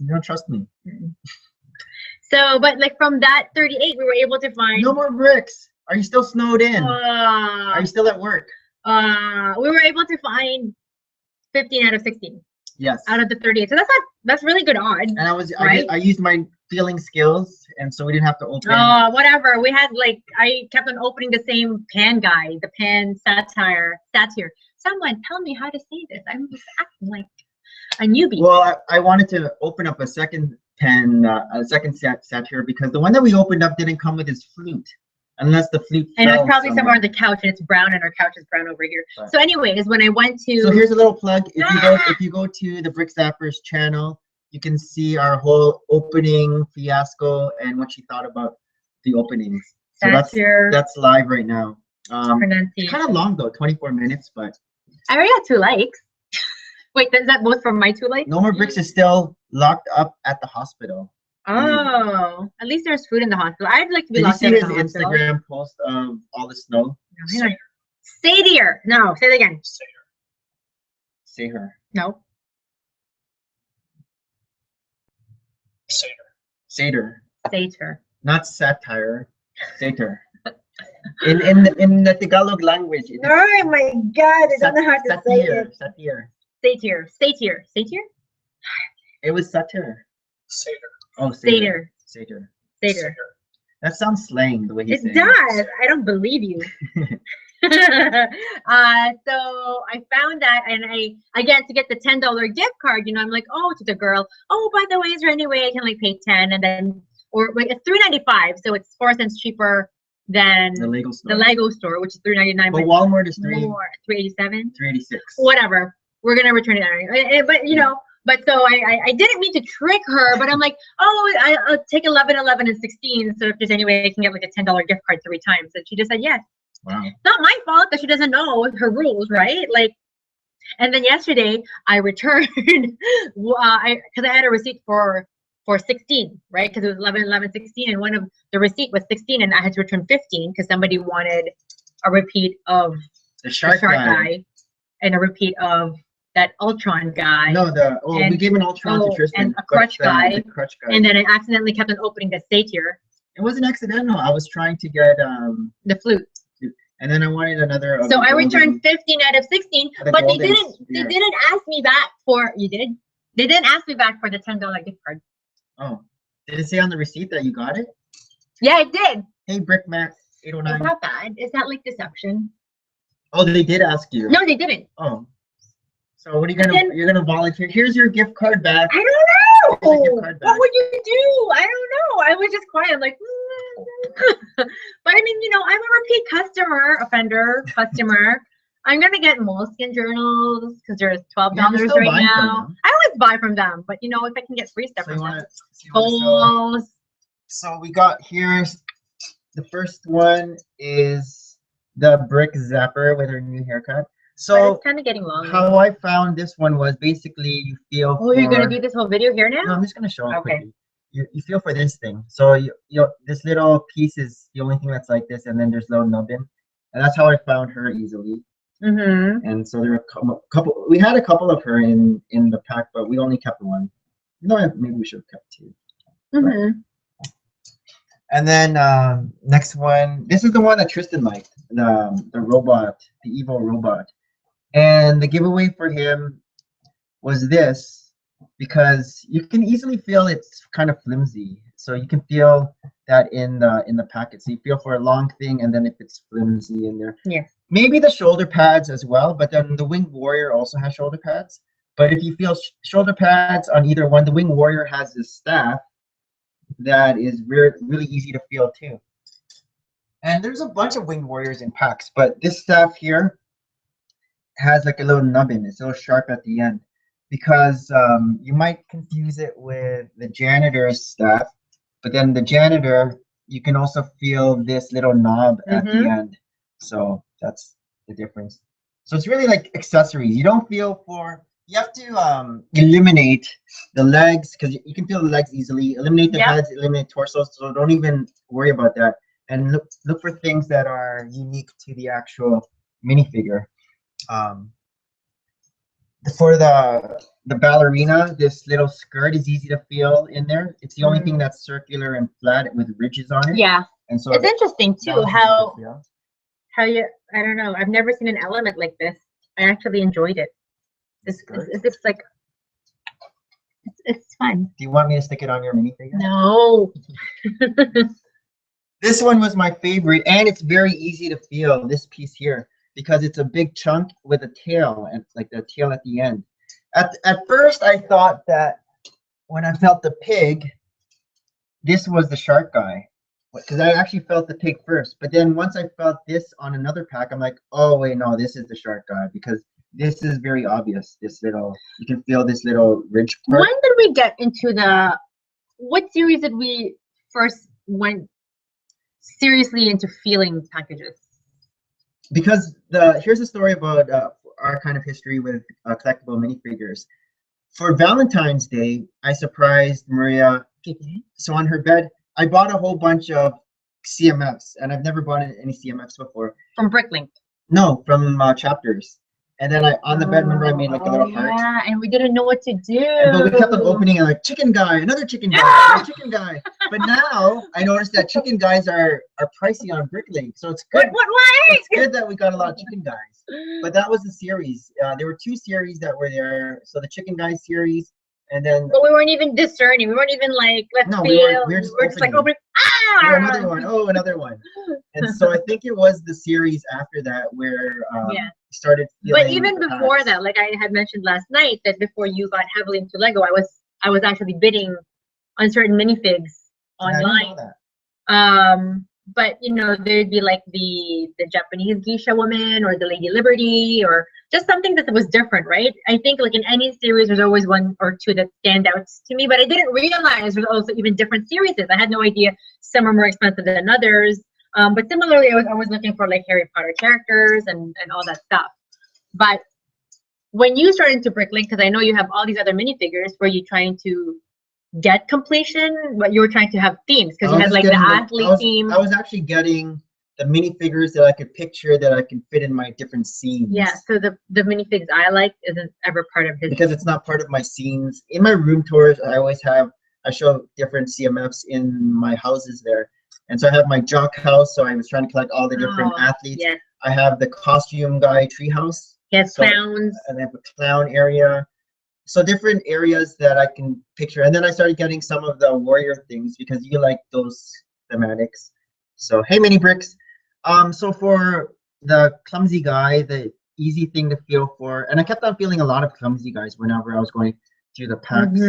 You don't trust me. Mm-hmm. So, but like from that 38, we were able to find. No more bricks. Are you still snowed in? Are you still at work? We were able to find 15 out of 16. Yes. Out of the 38. So that's really good odds. And right? I used my feeling skills, and so we didn't have to open. Whatever. We had I kept on opening the same pan guide, the pan satire. Someone tell me how to say this. I'm just acting like a newbie. Well, I wanted to open up a second pen, a second satire because the one that we opened up didn't come with his flute. Unless the flute. And it's probably somewhere on the couch, and it's brown, and our couch is brown over here. Right. So, anyways, when I went to. So here's a little plug. If you go to the Brick Zappers channel, you can see our whole opening fiasco and what she thought about the openings. So that's live right now. It's kind of long though, 24 minutes, but. I already got 2 likes. Wait, is that both from My Two Life? No More Bricks is still locked up at the hospital. Oh, at least there's food in the hospital. I'd like to be Did you locked see up in his the hospital. Instagram post of all the snow? No, hang on. Satyr. No, say it again. Say her. No. Satyr. Satyr. Not satire. Satyr. In the Tagalog language. Oh my God, I don't know how to say it. Satyr. Satyr. Satyr. Satyr? It was satyr. Satyr. Oh, Satyr. Satyr. Satyr. That sounds slang the way he It says does. I don't believe you. So I found that, and I get to get the $10 gift card. You know, I'm like, oh, to the girl. Oh, by the way, is there any way I can like pay 10 and then, or like it's $3.95, so it's 4 cents cheaper than the Lego store. the Lego store, which is $3.99. But Walmart is $3.87. $3.86. Whatever. We're gonna return it anyway. But you know. But so I didn't mean to trick her, but I'm like, oh, I'll take 11, 11, and 16. So if there's any way I can get like a $10 gift card 3 times, and she just said yes. Wow. It's not my fault that she doesn't know her rules, right? Like, and then yesterday I returned, because I had a receipt for 16, right? Because it was 11, 11, 16, and one of the receipt was 16, and I had to return 15 because somebody wanted a repeat of the shark guy and a repeat of that Ultron guy. No, we gave an Ultron to Tristan. And a crutch guy. The crutch guy. And then I accidentally kept on opening the Satyr. It wasn't accidental. I was trying to get the flute. And then I wanted another. So I returned 15 out of 16, but they didn't. Yeah. They didn't ask me back for. You did. They didn't ask me back for the $10 gift card. Oh, did it say on the receipt that you got it? Yeah, it did. Hey, Brickmat 809. Is that bad? Is that like deception? Oh, they did ask you. No, they didn't. Oh. So what are you gonna? You're gonna volunteer? Here's your gift card back. I don't know. Gift card back. What would you do? I don't know. I was just quiet. I'm like, but I mean, you know, I'm a repeat customer. I'm gonna get Moleskin journals because they're $12 right now. I always buy from them, but you know, if I can get free stuff from them. Holes. So we got here. The first one is the Brick Zapper with her new haircut. So it's kind of getting long. How I found this one was basically you feel. Oh, you're gonna do this whole video here now? No, I'm just gonna show it quickly. You feel for this thing. So you this little piece is the only thing that's like this, and then there's little nubbin, and that's how I found her easily. Mm-hmm. And so there were a couple. We had a couple of her in the pack, but we only kept one. No, maybe we should have kept 2. Mm-hmm. And then next one. This is the one that Tristan liked. The robot, the evil robot. And the giveaway for him was this, because you can easily feel it's kind of flimsy. So you can feel that in the packet. So you feel for a long thing, and then if it's flimsy in there. Yeah. Maybe the shoulder pads as well, but then the Winged Warrior also has shoulder pads. But if you feel shoulder pads on either one, the Winged Warrior has this staff that is really easy to feel too. And there's a bunch of Winged Warriors in packs, but this staff here has like a little nubbin. It's a little sharp at the end, because you might confuse it with the janitor's staff, but then the janitor, you can also feel this little knob at the end. So that's the difference. So it's really like accessories. You don't feel for, you have to eliminate the legs, because you can feel the legs easily. Eliminate the heads, eliminate torsos, so don't even worry about that. And look for things that are unique to the actual minifigure. For the ballerina, this little skirt is easy to feel in there. It's the only thing that's circular and flat with ridges on it. Yeah. And so it's interesting too how you, I don't know, I've never seen an element like this. I actually enjoyed it. It's like, it's fun. Do you want me to stick it on your minifigure? No. This one was my favorite, and it's very easy to feel, this piece here, because it's a big chunk with a tail, and like the tail at the end. At first, I thought that when I felt the pig, this was the shark guy, because I actually felt the pig first. But then once I felt this on another pack, I'm like, oh wait, no, this is the shark guy, because this is very obvious. This little, you can feel this little ridge part. When did we get into what series did we first went seriously into feeling packages? Because here's a story about our kind of history with collectible minifigures. For Valentine's Day, I surprised Maria. So on her bed, I bought a whole bunch of CMFs, and I've never bought any CMFs before. From Bricklink? No, from Chapters. And then on the bed, remember I made like a little heart? Yeah, and we didn't know what to do. But we kept on opening and like, chicken guy, another chicken guy, another chicken guy. But now I noticed that chicken guys are pricey on Bricklink. So it's good. What? It's good that we got a lot of chicken guys. But that was the series. There were 2 series that were there. So the chicken guy series, and then. But we weren't even discerning. We weren't even like, let's no, fail. we were just like opening. Oh, another one. Oh, another one. And so I think it was the series after that where started feeling. But even before that, like I had mentioned last night, that before you got heavily into Lego, I was actually bidding on certain minifigs online. But you know, there'd be like the Japanese geisha woman or the Lady Liberty or just something that was different, right? I think like in any series, there's always 1 or 2 that stand out to me, but I didn't realize there's also even different series. I had no idea some are more expensive than others. But similarly, I was looking for like Harry Potter characters and all that stuff. But when you started into Bricklink, because I know you have all these other minifigures, were you trying to get completion, but you were trying to have themes because you had like the athlete theme? I was actually getting the minifigures that I could picture that I can fit in my different scenes. Yeah, so the minifigs I like isn't ever part of his. Because it's not part of my scenes. In my room tours, I show different CMFs in my houses there. And so I have my jock house, so I was trying to collect all the different athletes. Yes. I have the costume guy treehouse. Yes, clowns. And I have a clown area. So different areas that I can picture. And then I started getting some of the warrior things because you like those thematics. So hey, mini bricks. So for the clumsy guy, the easy thing to feel for, and I kept on feeling a lot of clumsy guys whenever I was going through the packs.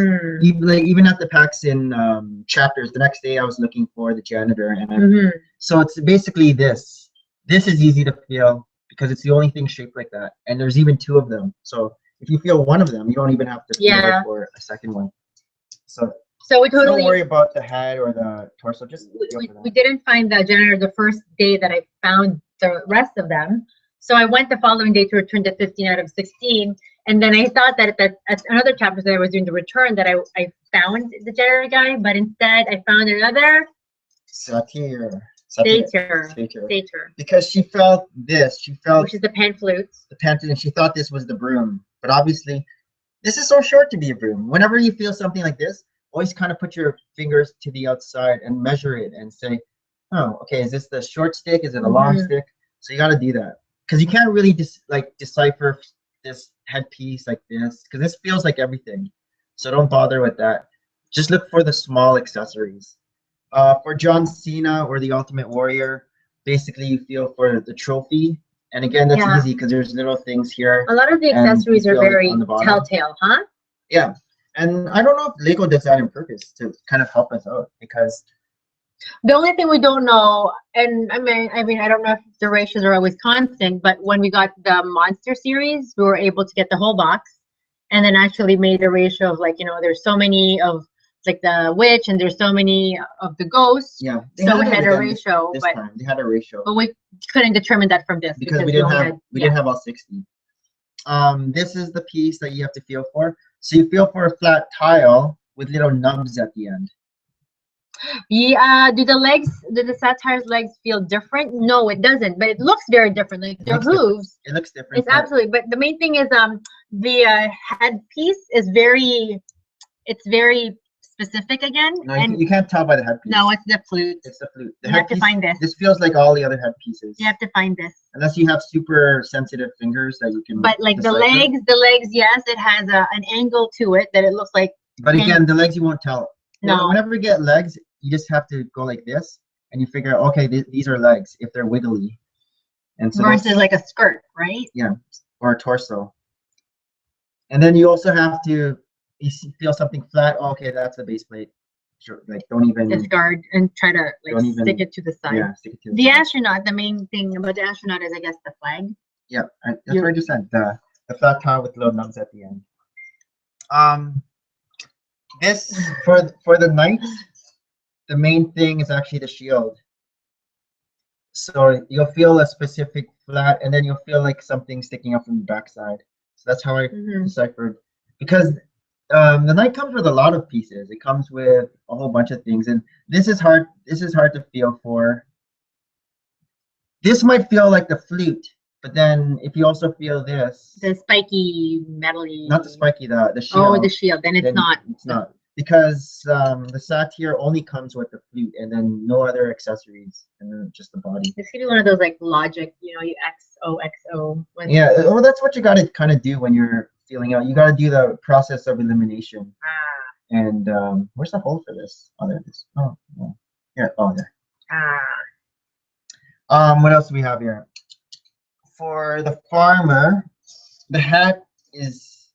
Even at the packs in Chapters, the next day I was looking for the janitor, and so it's basically this. This is easy to feel because it's the only thing shaped like that, and there's even 2 of them. So if you feel one of them, you don't even have to feel for a second one. So we totally don't worry about the head or the torso. Just we didn't find the janitor the first day that I found the rest of them. So I went the following day to return the 15 out of 16. And then I thought that at another chapter that I was doing the return that I found the janitor guy, but instead I found another satyr. Because she felt this. She felt, which is the pan flutes. The pan flute, and she thought this was the broom. But obviously, this is so short to be a broom. Whenever you feel something like this, always kind of put your fingers to the outside and measure it and say, oh, okay, is this the short stick? Is it a long stick? So you got to do that. Because you can't really decipher this headpiece like this, because this feels like everything. So don't bother with that. Just look for the small accessories. For John Cena or the Ultimate Warrior, basically you feel for the trophy. And again, that's easy because there's little things here. A lot of the accessories are very telltale, huh? Yeah. And I don't know if Lego does that on purpose to kind of help us out, because the only thing we don't know, and I mean, I don't know if the ratios are always constant, but when we got the monster series, we were able to get the whole box, and then actually made a ratio of like, you know, there's so many of like the witch, and there's so many of the ghosts. Yeah. So we had a ratio, this time. They had a ratio. But we couldn't determine that from this because we didn't have all 60. This is the piece that you have to feel for. So you feel for a flat tile with little nubs at the end. Yeah, do the satyr's legs feel different? No, it doesn't, but it looks very different. Like their hooves. It looks different. It's absolutely, but the main thing is the headpiece is very specific again. No, and you can't tell by the headpiece. No, it's the flute. It's the flute. You have to find this. This feels like all the other headpieces. You have to find this. Unless you have super sensitive fingers that you can. But like the legs, yes, it has an angle to it that it looks like. But again, the legs you won't tell. No. Whenever you get legs, you just have to go like this, and you figure out, okay, these are legs if they're wiggly. And so versus like a skirt, right? Yeah, or a torso. And then you also have to feel something flat. Oh, okay, that's the base plate. Sure, like don't even discard and try to like stick it to the side. Yeah, stick it to the astronaut. The main thing about the astronaut is, I guess, the flag. Yeah, that's what I just said. The flat tile with little nubs at the end. This for the knight, the main thing is actually the shield. So you'll feel a specific flat, and then you'll feel like something sticking up from the backside. So that's how I deciphered. Because the NIk comes with a lot of pieces. It comes with a whole bunch of things, and this is hard. This is hard to feel for. This might feel like the flute, but then if you also feel this, the spiky metally. not the spiky, the shield. Oh, the shield. Then it's not. It's not, because the satyr only comes with the flute, and then no other accessories, and then just the body. It's gonna be one of those like logic, you know, you XOXO. Yeah, well, that's what you got to kind of do when you're feeling out. You got to do the process of elimination. And where's the hole for this? Oh, there it is. Oh, yeah. Here. Oh, there. What else do we have here? For the farmer, the hat is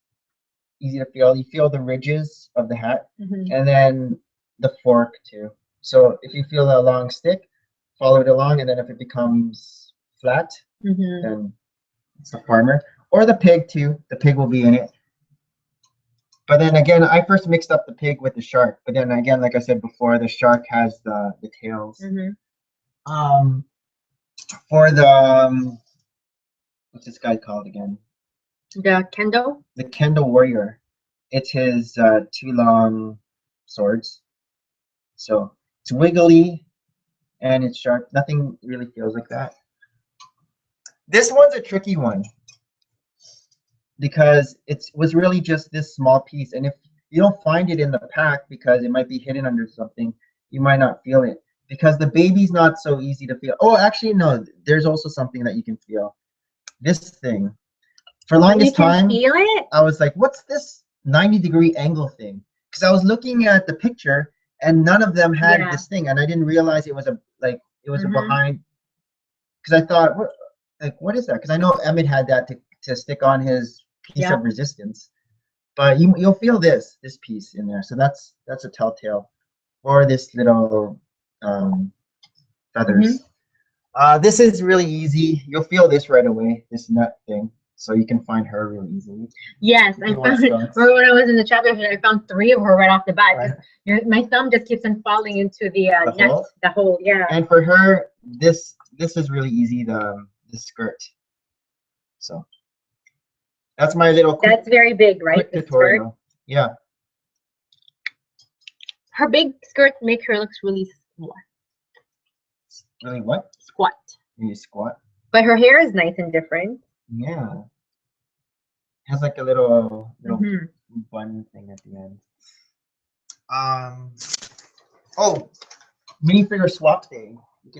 easy to feel. You feel the ridges of the hat, and then the fork too. So if you feel a long stick, follow it along, and then if it becomes flat, then it's the farmer. Or the pig too. The pig will be in it. But then again, I first mixed up the pig with the shark. But then again, like I said before, the shark has the tails. For the what's this guy called again? The kendo. The kendo warrior. It's his two long swords. So it's wiggly and it's sharp. Nothing really feels like that. This one's a tricky one, because it was really just this small piece, and if you don't find it in the pack because it might be hidden under something, you might not feel it, because the baby's not so easy to feel. Oh, actually no, there's also something that you can feel. This thing, for longest time, feel it? I was like, what's this 90-degree angle thing? Because I was looking at the picture and none of them had this thing, and I didn't realize it was a behind, because I thought, what is that? Because I know Emmett had that to stick on his piece of resistance, but you'll feel this piece in there. So that's a telltale. Or this little feathers. This is really easy. You'll feel this right away, this nut thing. So you can find her really easily. Yes, I found it. Or when I was in the shop yesterday, I found 3 of her right off the bat. Right. My thumb just keeps on falling into the nut, hole? The hole. Yeah. And for her, this is really easy. The skirt. So that's my little. That's very big, right? The tutorial. Skirt. Yeah. Her big skirt make her looks really squat. Really what? Squat. You squat. But her hair is nice and different. Yeah. Has like a little bun thing at the end. Oh, minifigure swap day.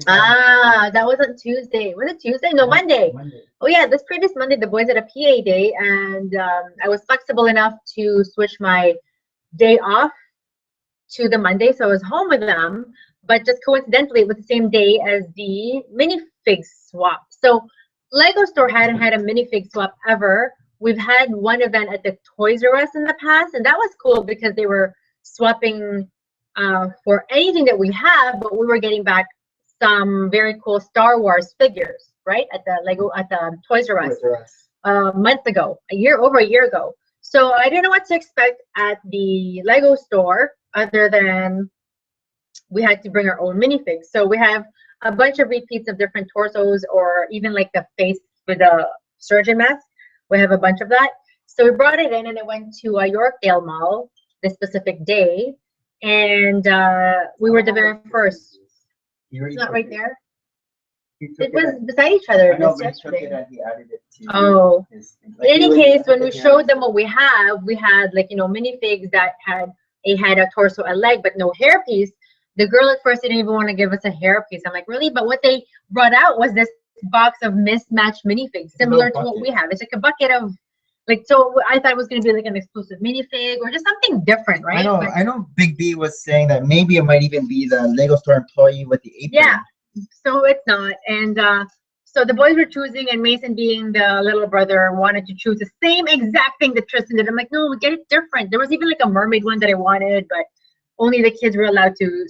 That was on Tuesday. Was it Tuesday? No, Monday. Oh yeah, this previous Monday, the boys had a PA day, and I was flexible enough to switch my day off to the Monday, so I was home with them. But just coincidentally, it was the same day as the minifig swap. So Lego store hadn't had a minifig swap ever. We've had one event at the Toys R Us in the past, and that was cool because they were swapping for anything that we have, but we were getting back some very cool Star Wars figures, right? At the Toys R Us months ago, over a year ago. So I didn't know what to expect at the Lego store, other than we had to bring our own minifigs. So we have a bunch of repeats of different torsos, or even like the face with the surgeon mask. We have a bunch of that. So we brought it in, and it went to Yorkdale Mall this specific day, and we were the very first. It's not right there. It was beside each other. I know, but he took it and he added it to his thing. In any case, when we showed them what we have, we had minifigs that had a torso, a leg, but no hairpiece. The girl at first didn't even want to give us a hairpiece. I'm like, really? But what they brought out was this box of mismatched minifigs, similar to what we have. It's like a bucket of, so I thought it was going to be like an exclusive minifig or just something different, right? I know Big B was saying that maybe it might even be the Lego store employee with the apron. Yeah, so it's not. And so the boys were choosing, and Mason, being the little brother, wanted to choose the same exact thing that Tristan did. I'm like, no, get it different. There was even like a mermaid one that I wanted, but only the kids were allowed to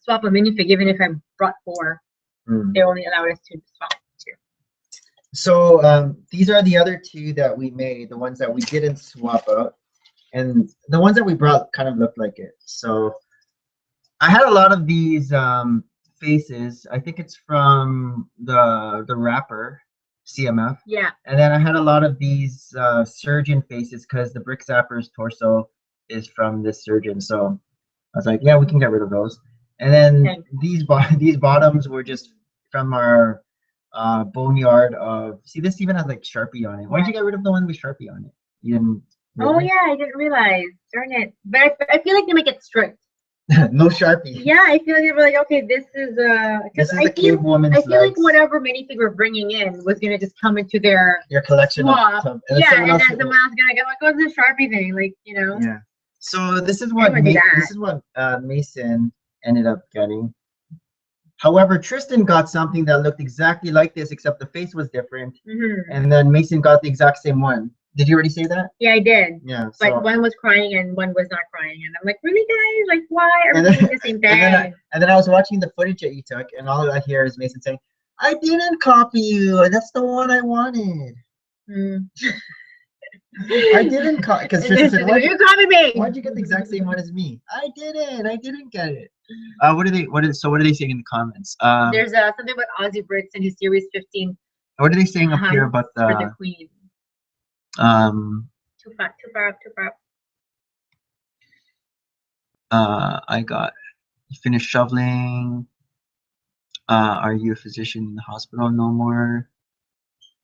swap a minifig, even if I brought 4. They only allowed us to swap 2. So these are the other 2 that we made, the ones that we didn't swap out. And the ones that we brought kind of looked like it. So I had a lot of these faces. I think it's from the wrapper. CMF. Yeah. And then I had a lot of these surgeon faces because the Brick Zapper's torso is from this surgeon. So I was like, yeah, we can get rid of those. And then these bottoms were just from our boneyard of, see, this even has like Sharpie on it. Why'd you get rid of the one with Sharpie on it? You didn't Oh yeah, I didn't realize. Darn it. But I feel like they make it strict. no Sharpie. Yeah, I feel like they were like, okay, this is the cave woman's I feel like legs. whatever minifig we're bringing in was gonna just come into your collection swap. of And then someone else gonna go like, what's this Sharpie thing? Like, you know. Yeah. So this is what Mason ended up getting. However, Tristan got something that looked exactly like this, except the face was different. And then Mason got the exact same one. Did you already say that? Yeah, I did. Yeah. But one was crying and one was not crying. And I'm like, really, guys? Like, why are we doing the same thing? And then I was watching the footage that you took, and all I hear is Mason saying, I didn't copy you. That's the one I wanted. I didn't copy, because Tristan said, why'd you copy me? Why'd you get the exact same one as me? I didn't get it. What are they saying in the comments? There's something about Aussie Bricks and his series 15. What are they saying up here about for the queen? Too far. I got finished shoveling. Are you a physician in the hospital? No more.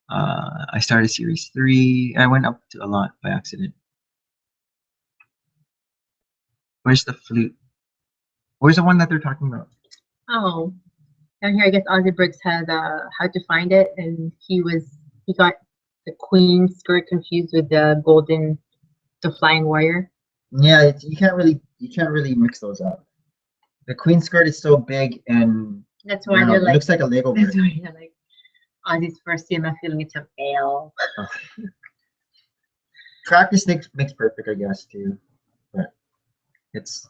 I started series 3. I went up to a lot by accident. Where's the flute? Where's the one that they're talking about? Oh, down here I guess Aussie Bricks had how to find it, and he got the queen skirt confused with the flying warrior. Yeah, you can't really mix those up. The queen skirt is so big, and that's why they're like, it looks like a Lego brick. That's why they're like, Aussie's first CMF feeling it's a fail. Practice makes perfect, I guess, too. But it's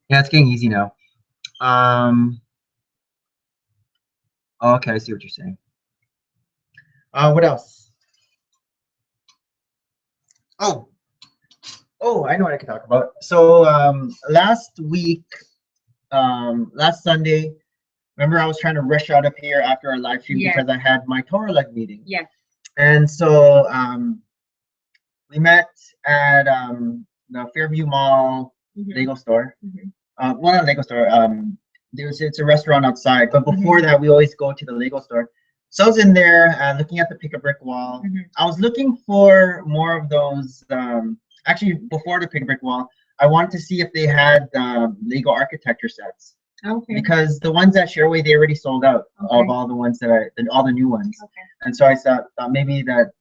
getting easy now. Okay, I see what you're saying. What else? Oh, I know what I can talk about. So last Sunday, remember I was trying to rush out of here after our live stream because I had my Torah leg meeting. Yeah. And so we met at the Fairview Mall Lego store. Well, not Lego store. It's a restaurant outside, but before that, we always go to the Lego store. So I was in there looking at the pick-a-brick wall. I was looking for more of those. Actually, before the pick-a-brick wall, I wanted to see if they had Lego architecture sets. Okay. Because the ones at Shareway, they already sold out of all the ones all the new ones. Okay. And so I thought maybe that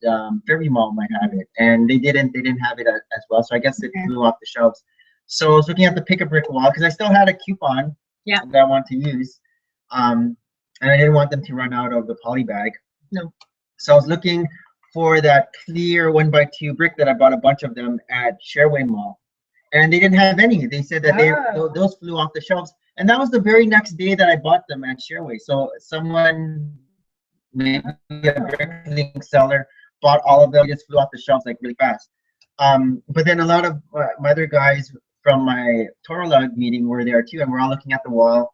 Fairview Mall might have it, and they didn't have it as well. So I guess it flew off the shelves. So I was looking at the pick-a-brick wall because I still had a coupon that I wanted to use, and I didn't want them to run out of the poly bag. No. So I was looking for that clear 1x2 brick that I bought a bunch of them at Shareway Mall, and they didn't have any. They said that those flew off the shelves. And that was the very next day that I bought them at Shareway. So someone, maybe a brick seller, bought all of them. They just flew off the shelves like really fast. But then a lot of my other guys from my Torah Lug meeting were there too, and we're all looking at the wall.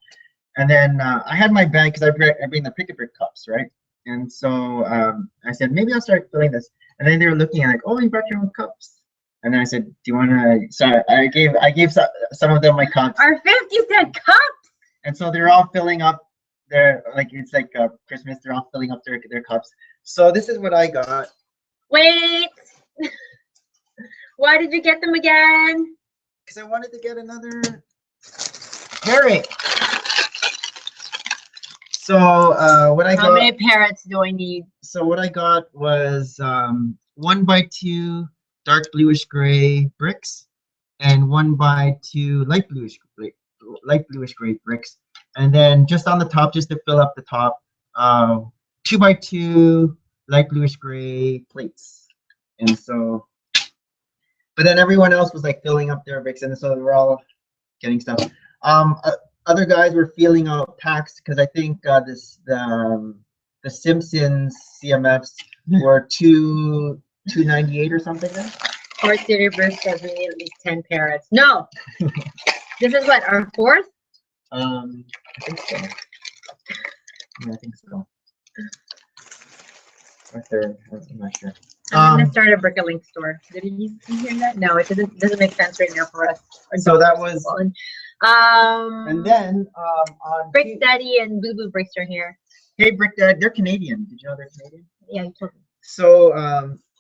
And then I had my bag because I bring the pick-a-brick cups, right? And so I said, maybe I'll start filling this. And then they were looking like, oh, you brought your own cups. And then I said, do you want to, so I gave some of them my cups. Our 50-cent cups! And so they're all filling up it's like Christmas, they're all filling up their cups. So this is what I got. Wait! Why did you get them again? Because I wanted to get another parrot. So what I got. How many parrots do I need? So what I got was 1x2 dark bluish gray bricks and 1x2 light bluish gray bricks, and then just on the top, just to fill up the top, 2x2 light bluish gray plates. And so, but then everyone else was like filling up their bricks, and so they were all getting stuff. Other guys were filling out packs because I think the Simpsons CMFs were $2.98 or something. Our city bricks says we need at least 10 parrots. No, this is what, our fourth? I think so. Yeah, I think so. or third. I'm not sure. I'm gonna start a Brick-a-Link store. Did you hear that? No, it doesn't make sense right now for us. So that was. And then on Brick Daddy and Boo Boo Bricks are here. Hey, Brick Dad, they're Canadian. Did you know they're Canadian? Yeah, you told me. So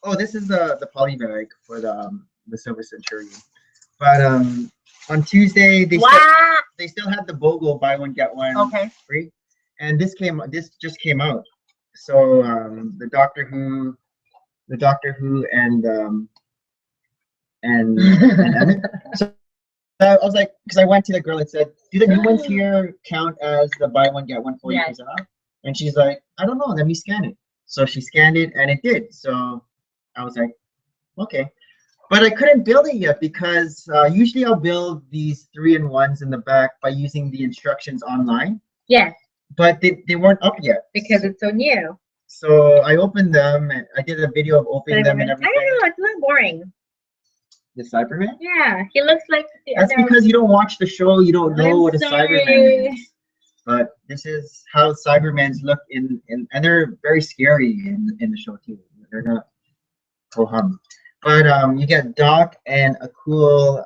oh, this is the poly bag for the Silver Centurion. But on Tuesday they still had the BOGO buy one get one free, and this just came out. So the Doctor Who and Emmett. So I was like, because I went to the girl and said, do the new ones here count as the buy one get one 40% off? And she's like, I don't know. Let me scan it. So she scanned it and it did. So I was like, okay. But I couldn't build it yet because usually I'll build these 3-in-1s in the back by using the instructions online. Yes. But they weren't up yet. Because it's so new. So I opened them and I did a video of opening them and everything. I don't know. It's not boring. The Cyberman? Yeah. He looks like the That's because you don't watch the show. You don't know what a Cyberman is. But this is how Cybermans look and they're very scary in the show too. They're not ho-hum. But you get Doc and a cool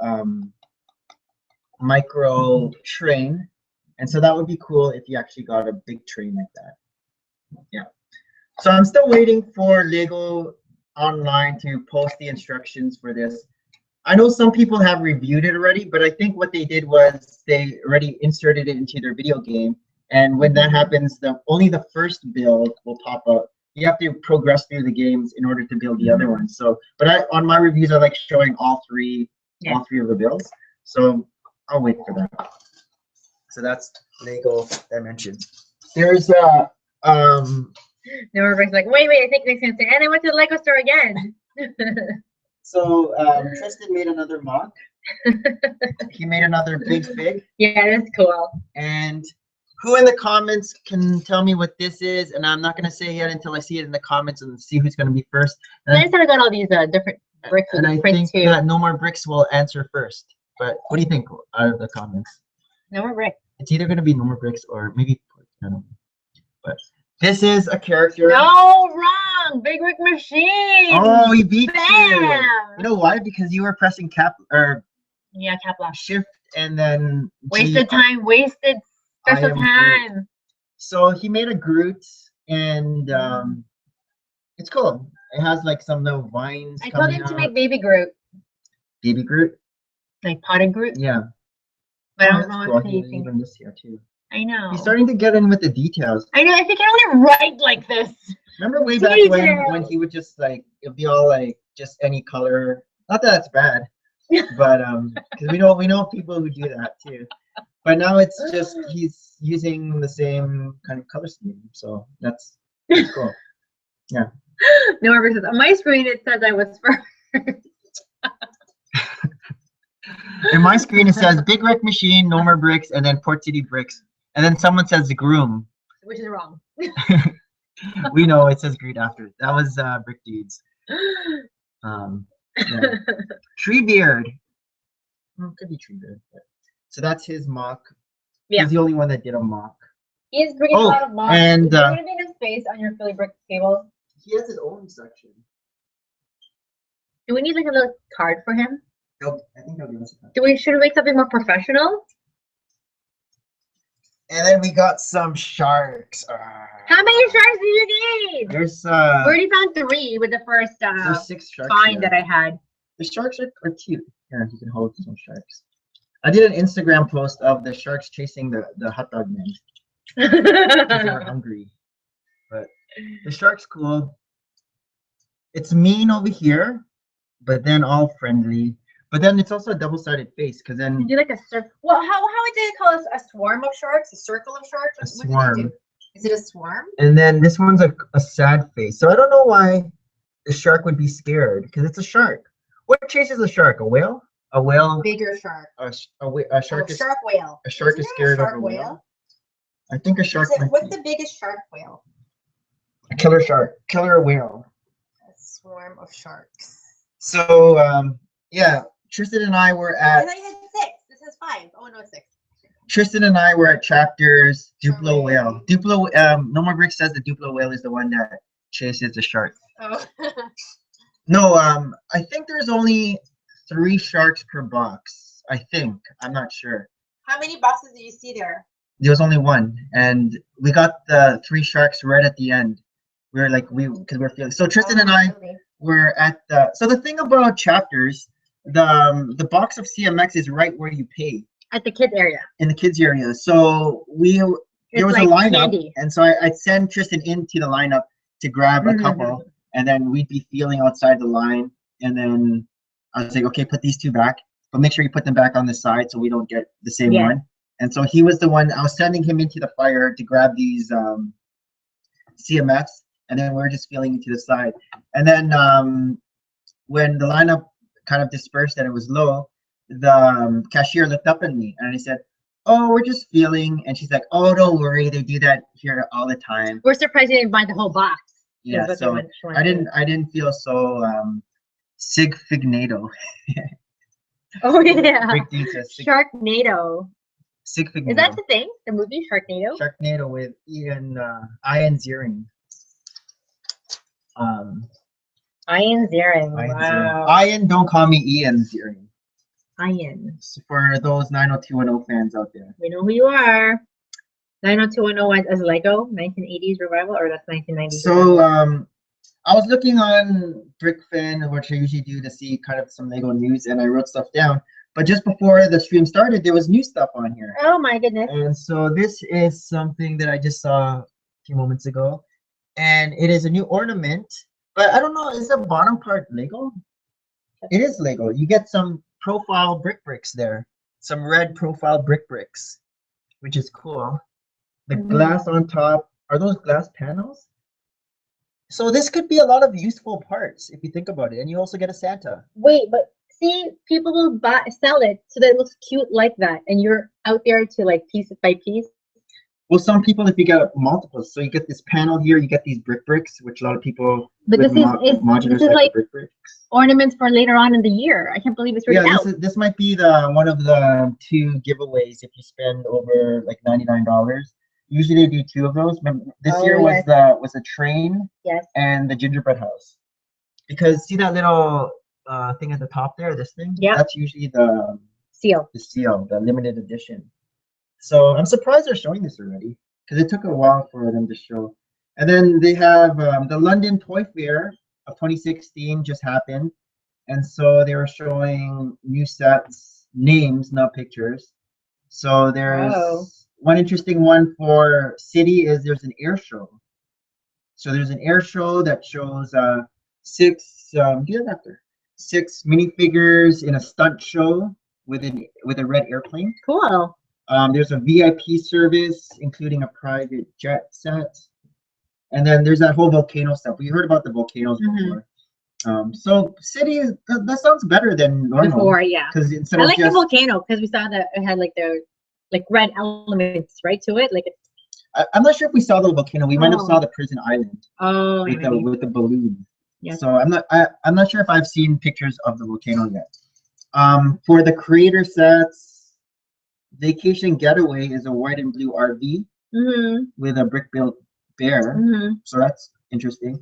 micro train. And so that would be cool if you actually got a big train like that. Yeah. So I'm still waiting for Lego Online to post the instructions for this. I know some people have reviewed it already, but I think what they did was they already inserted it into their video game. And when that happens, only the first build will pop up. You have to progress through the games in order to build the other ones. So, but on my reviews, I like showing all three of the builds. So I'll wait for that. So that's Lego Dimensions. There's No, everybody's like, wait, I think Nick's gonna say, and I went to the Lego store again. So Tristan made another mock. He made another big fig. Yeah, that's cool. And who in the comments can tell me what this is? And I'm not gonna say yet until I see it in the comments and see who's gonna be first. And I got all these different bricks. And I think that No More Bricks will answer first. But what do you think out of the comments? No More Bricks. It's either gonna be No More Bricks or maybe I don't know. But this is a character. No, wrong. Big Rick Machine. Oh, he beat you. Bam. You know why? Because you were pressing cap lock. Shift and then wasted time. Wasted special time. Groot. So he made a Groot and it's cool. It has like some little vines. I told him to make Baby Groot. Baby Groot. Like potted Groot. Yeah. But I don't know cool. if anything. Even this year too. I know. He's starting to get in with the details. I know. I think I only write like this. Remember way back when he would just like it'd be all like just any color. Not that that's bad, but because we know people who do that too. But now it's just he's using the same kind of color scheme, so that's cool. Yeah. No, versus on my screen it says I was first. In my screen it says Big Wreck Machine, No More Bricks, and then Port City Bricks, and then someone says the Groom. Which is wrong. We know it says Groot after. That was Brick Dudes. Yeah. Treebeard. Well, it could be Treebeard. So that's his mock. Yeah. He's the only one that did a mock. He's bringing a lot of mocks. And is there going to be enough space on your Philly Brick table? He has his own section. Do we need like a little card for him? Nope, I think he'll give us a card. Should we make something more professional? And then we got some sharks. How many sharks do you need? There's we already found 3 with the first there's 6 sharks find that I had. The sharks are cute. Here, you can hold some sharks. I did an Instagram post of the sharks chasing the hot dog man. Because they were hungry. But the shark's cool. It's mean over here, but then all friendly. But then it's also a double-sided face, because then you do like a circle. Well, how would they call us? A swarm of sharks? A circle of sharks? A swarm. Is it a swarm? And then this one's a sad face. So I don't know why the shark would be scared, because it's a shark. What chases a shark? A whale? A whale? Bigger shark. A shark is shark whale. A shark is scared of a whale. I think a shark. What's the biggest shark whale? A killer shark. Killer whale. A swarm of sharks. So yeah. Tristan and I were at. I thought you had 6. This is 5. Oh no, it's 6. Tristan and I were at Chapter's Duplo whale. Duplo. No More Bricks says the Duplo whale is the one that chases the shark. Oh. No, I think there's only 3 sharks per box. I think. I'm not sure. How many boxes do you see there? There was only 1, and we got the 3 sharks right at the end. We were like, because we're feeling. So Tristan and I were at the. So the thing about chapters, the box of CMX is right where you pay. At the kids area. In the kids area. So there was like a lineup, candy. And so I'd send Tristan into the lineup to grab a couple, and then we'd be feeling outside the line, and then I was like, okay, put these 2 back, but make sure you put them back on the side so we don't get the same one. And so he was the one, I was sending him into the fire to grab these CMX, and then we were just feeling into the side. And then when the lineup kind of dispersed and it was low, the cashier looked up at me and he said, oh, we're just feeling. And she's like, oh, don't worry, they do that here all the time. We're surprised you didn't buy the whole box. Yeah, so I didn't feel so Sigfignado. Oh yeah. Sharknado. Sigfignado. Is that the thing? The movie Sharknado? Sharknado with Ian Ziering. Ian Ziering. Wow. Ian, don't call me Ian Ziering. Ian. For those 90210 fans out there. We know who you are. 90210 as Lego, 1980s revival, or that's 1990s? So I was looking on BrickFin, which I usually do to see kind of some Lego news, and I wrote stuff down. But just before the stream started, there was new stuff on here. Oh my goodness. And so this is something that I just saw a few moments ago. And it is a new ornament. But I don't know, is the bottom part Lego? It is Lego. You get some profile bricks there. Some red profile bricks, which is cool. The glass on top. Are those glass panels? So this could be a lot of useful parts if you think about it. And you also get a Santa. Wait, but see, people will sell it so that it looks cute like that, and you're out there to like piece it by piece. Well, some people, if you get multiples, so you get this panel here, you get these bricks, which a lot of people. But this is like bricks. Ornaments for later on in the year. I can't believe it's already out. This might be one of the 2 giveaways if you spend over like $99. Usually they do 2 of those. This year was a train. Yes. And the gingerbread house. Because see that little thing at the top there, this thing? Yeah. That's usually the seal. The seal, the limited edition. So I'm surprised they're showing this already, because it took a while for them to show. And then they have the London Toy Fair of 2016 just happened. And so they were showing new sets, names, not pictures. So there's one interesting one for City is there's an air show. So there's an air show that shows 6 minifigures in a stunt show with a red airplane. Cool. There's a VIP service, including a private jet set. And then there's that whole volcano stuff. We heard about the volcanoes before. So City, that sounds better than normal. Before, yeah. Because I like the volcano because we saw that it had like the red elements right to it. Like I'm not sure if we saw the volcano. We might have saw the prison island. Oh, with the balloon. Yeah. So I'm not sure if I've seen pictures of the volcano yet. For the creator sets, Vacation Getaway is a white and blue RV with a brick-built bear. So that's interesting.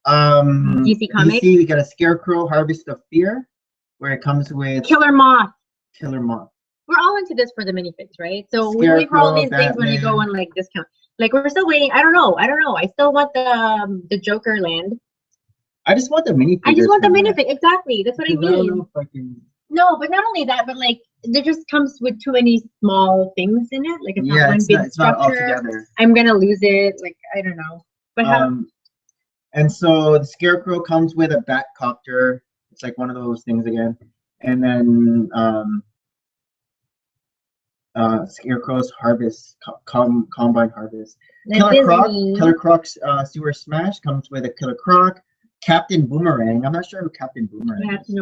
DC Comics. DC, we got a Scarecrow Harvest of Fear, where it comes with Killer Moth. We're all into this for the minifigs, right? So we wait for all these things when they go on like discount. Like we're still waiting. I don't know. I still want the Joker land. I just want the minifig. I just want the minifig. Exactly. That's what I mean. No, but not only that, but like there just comes with too many small things in it. Like it's not one big structure. Not all together. I'm gonna lose it. Like I don't know. But and so the Scarecrow comes with a bat copter. It's like one of those things again. And then Scarecrow's Harvest, Combine Harvest. Killer Croc's Sewer Smash comes with a Killer Croc. Captain Boomerang. I'm not sure who Captain Boomerang is.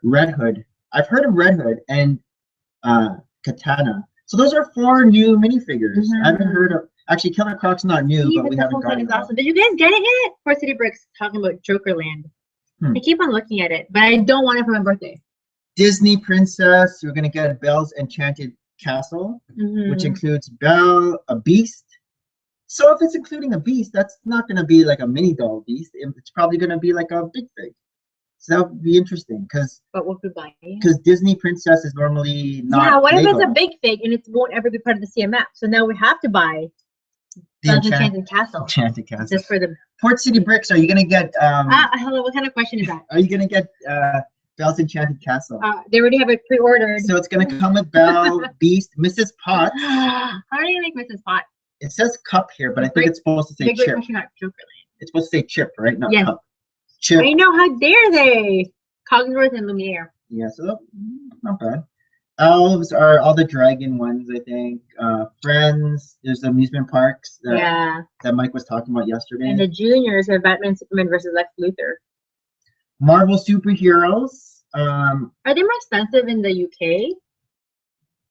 Red Hood. I've heard of Red Hood and Katana. So those are 4 new minifigures. I haven't heard of. Actually, Killer Croc's not new, but we haven't gotten it. Awesome. Did you guys get it yet? For City Bricks talking about Jokerland. I keep on looking at it, but I don't want it for my birthday. Disney Princess. We're gonna get Belle's Enchanted Castle, which includes Belle, a beast, So if it's including a beast, that's not going to be like a mini doll beast. It's probably going to be like a big fig. So that would be interesting But what we buy? because Disney Princess is normally not. Yeah, what if Lego. it's a big fig and it won't ever be part of the CMF? So now we have to buy The Enchanted Castle Enchanted Castle. just for the. Port City Bricks, are you going to get Hello, what kind of question is that? are you going to get Belle's Enchanted Castle? They already have it pre-ordered. So it's going to come with Belle, Beast, Mrs. Potts. How do you make Mrs. Pot? It says cup here, but I think it's supposed to say chip. It's supposed to say chip, right? Not Yes. cup. Chip. I know, how dare they? Cogsworth and Lumiere. Yeah, so not bad. Elves are all the dragon ones, I think. Friends, there's the amusement parks that Mike was talking about yesterday. And the juniors are Batman, Superman versus Lex Luthor. Marvel superheroes. Are they more expensive in the UK?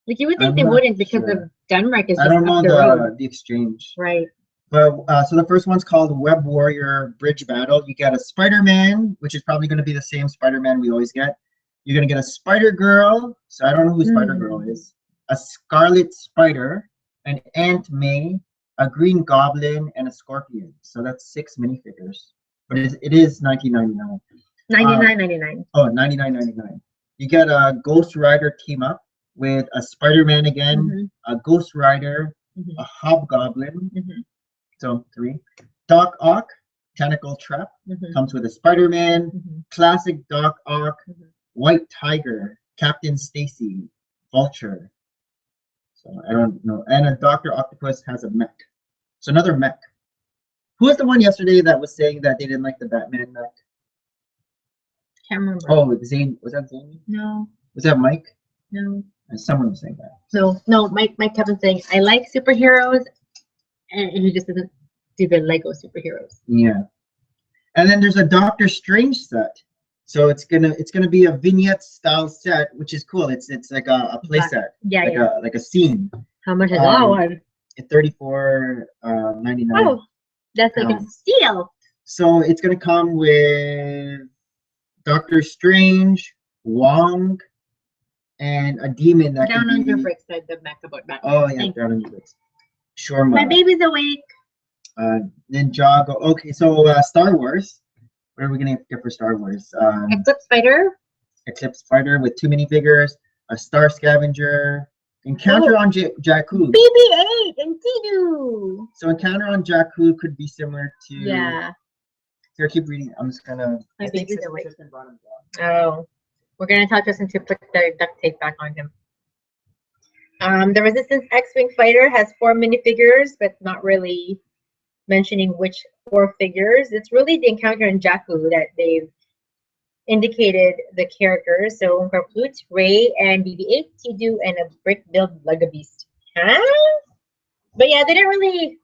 Like you would think I'm they not wouldn't because sure. of Denmark is I just don't know up the road. the exchange. Right. But so the first one's called Web Warrior Bridge Battle. You get a Spider-Man, which is probably going to be the same Spider-Man we always get. You're going to get a Spider-Girl. So I don't know who Spider-Girl is. A Scarlet Spider, an Aunt May, a Green Goblin, and a Scorpion. So that's 6 minifigures. But it is $19.99. $99.99. Oh, $99.99. You get a Ghost Rider team up with a Spider-Man again, a Ghost Rider, a Hobgoblin. So 3. Doc Ock, Tentacle Trap, comes with a Spider-Man, classic Doc Ock, White Tiger, Captain Stacy, Vulture. So I don't know. And a Dr. Octopus has a mech. So another mech. Who was the one yesterday that was saying that they didn't like the Batman mech? Can't remember. Oh, Zane. Was that Zane? No. Was that Mike? No. And someone was saying that. No. Mike kept on saying, I like superheroes, and he just doesn't do the Lego superheroes. Yeah. And then there's a Doctor Strange set. So it's gonna be a vignette style set, which is cool. It's like a play set. Yeah, like a scene. How much is that one? It's $34.99. Oh, that's like a steal. So it's gonna come with Doctor Strange, Wong, and a demon that Down could on be... your bricks said the Mac about Batman. Oh yeah, down on your bricks. Sure, My baby's awake. Ninjago. Okay, so Star Wars. What are we gonna get for Star Wars? Eclipse Fighter. Eclipse Fighter with 2 minifigures, a Star Scavenger, Encounter on Jakku. BB-8 and Tidu. So Encounter on Jakku could be similar to. Yeah. Here, keep reading. I'm just gonna. My baby's awake. Oh, we're gonna tell Tristan to put the duct tape back on him. The Resistance X-Wing Fighter has 4 minifigures, but not really mentioning which 4 figures. It's really the Encounter in Jakku that they've indicated the characters. So we've got Flute, Ray, and BB-8, Tidu, and a brick-built Lego Beast. Huh? But yeah, they didn't really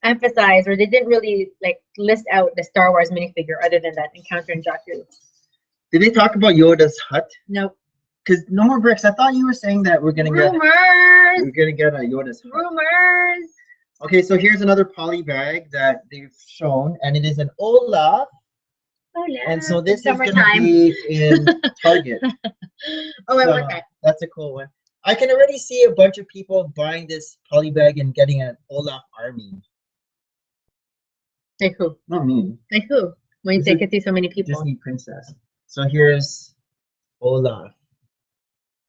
emphasize, or they didn't really like list out the Star Wars minifigure other than that Encounter in Jakku. Did they talk about Yoda's hut? Nope. Because no more bricks. I thought you were saying that we're gonna get a Yoda's hut. Rumors. Okay, so here's another poly bag that they've shown, and it is an Olaf. And so this is going to be in Target. Oh, I want that. That's a cool one. I can already see a bunch of people buying this poly bag and getting an Olaf army. Like who? Not me. Like who? When you say you can see so many people. Disney princess. So here's Olaf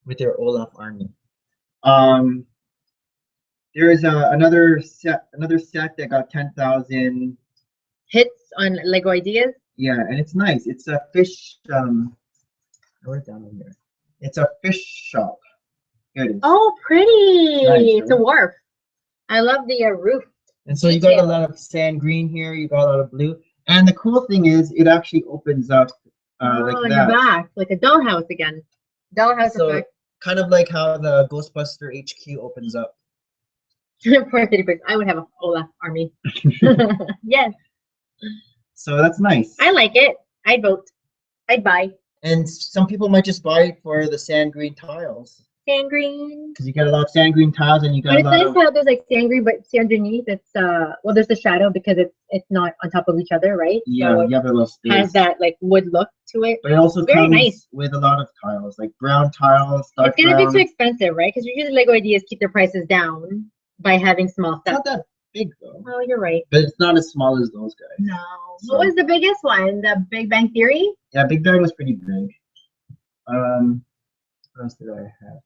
with their Olaf army. There's another set that got 10,000 hits on Lego Ideas. Yeah, and it's nice. It's a fish. I wrote it down on here. It's a fish shop. Here it is. Oh, pretty! Nice, it's a wharf. I love the roof. And so you got a lot of sand green here. You got a lot of blue. And the cool thing is, it actually opens up like in that. The back, like a dollhouse again. Dollhouse effect. Kind of like how the Ghostbuster HQ opens up. I would have a Olaf army. Yes. So that's nice. I like it. I'd vote. I'd buy. And some people might just buy it for the sand green tiles. Sand green. Because you got a lot of sand green tiles, and you got. But it's nice how there's like sand green, but see underneath it's well, there's the shadow because it's not on top of each other, right? Yeah, so you have a little space. Has that like wood look to it. But it also very comes nice with a lot of tiles, like brown tiles. Dark it's gonna brown. be too expensive, right? Because usually Lego Ideas keep their prices down by having small stuff. big though. Oh, you're right. But it's not as small as those guys. No. So- What was the biggest one? The Big Bang Theory? Yeah, Big Bang was pretty big. What else did I have?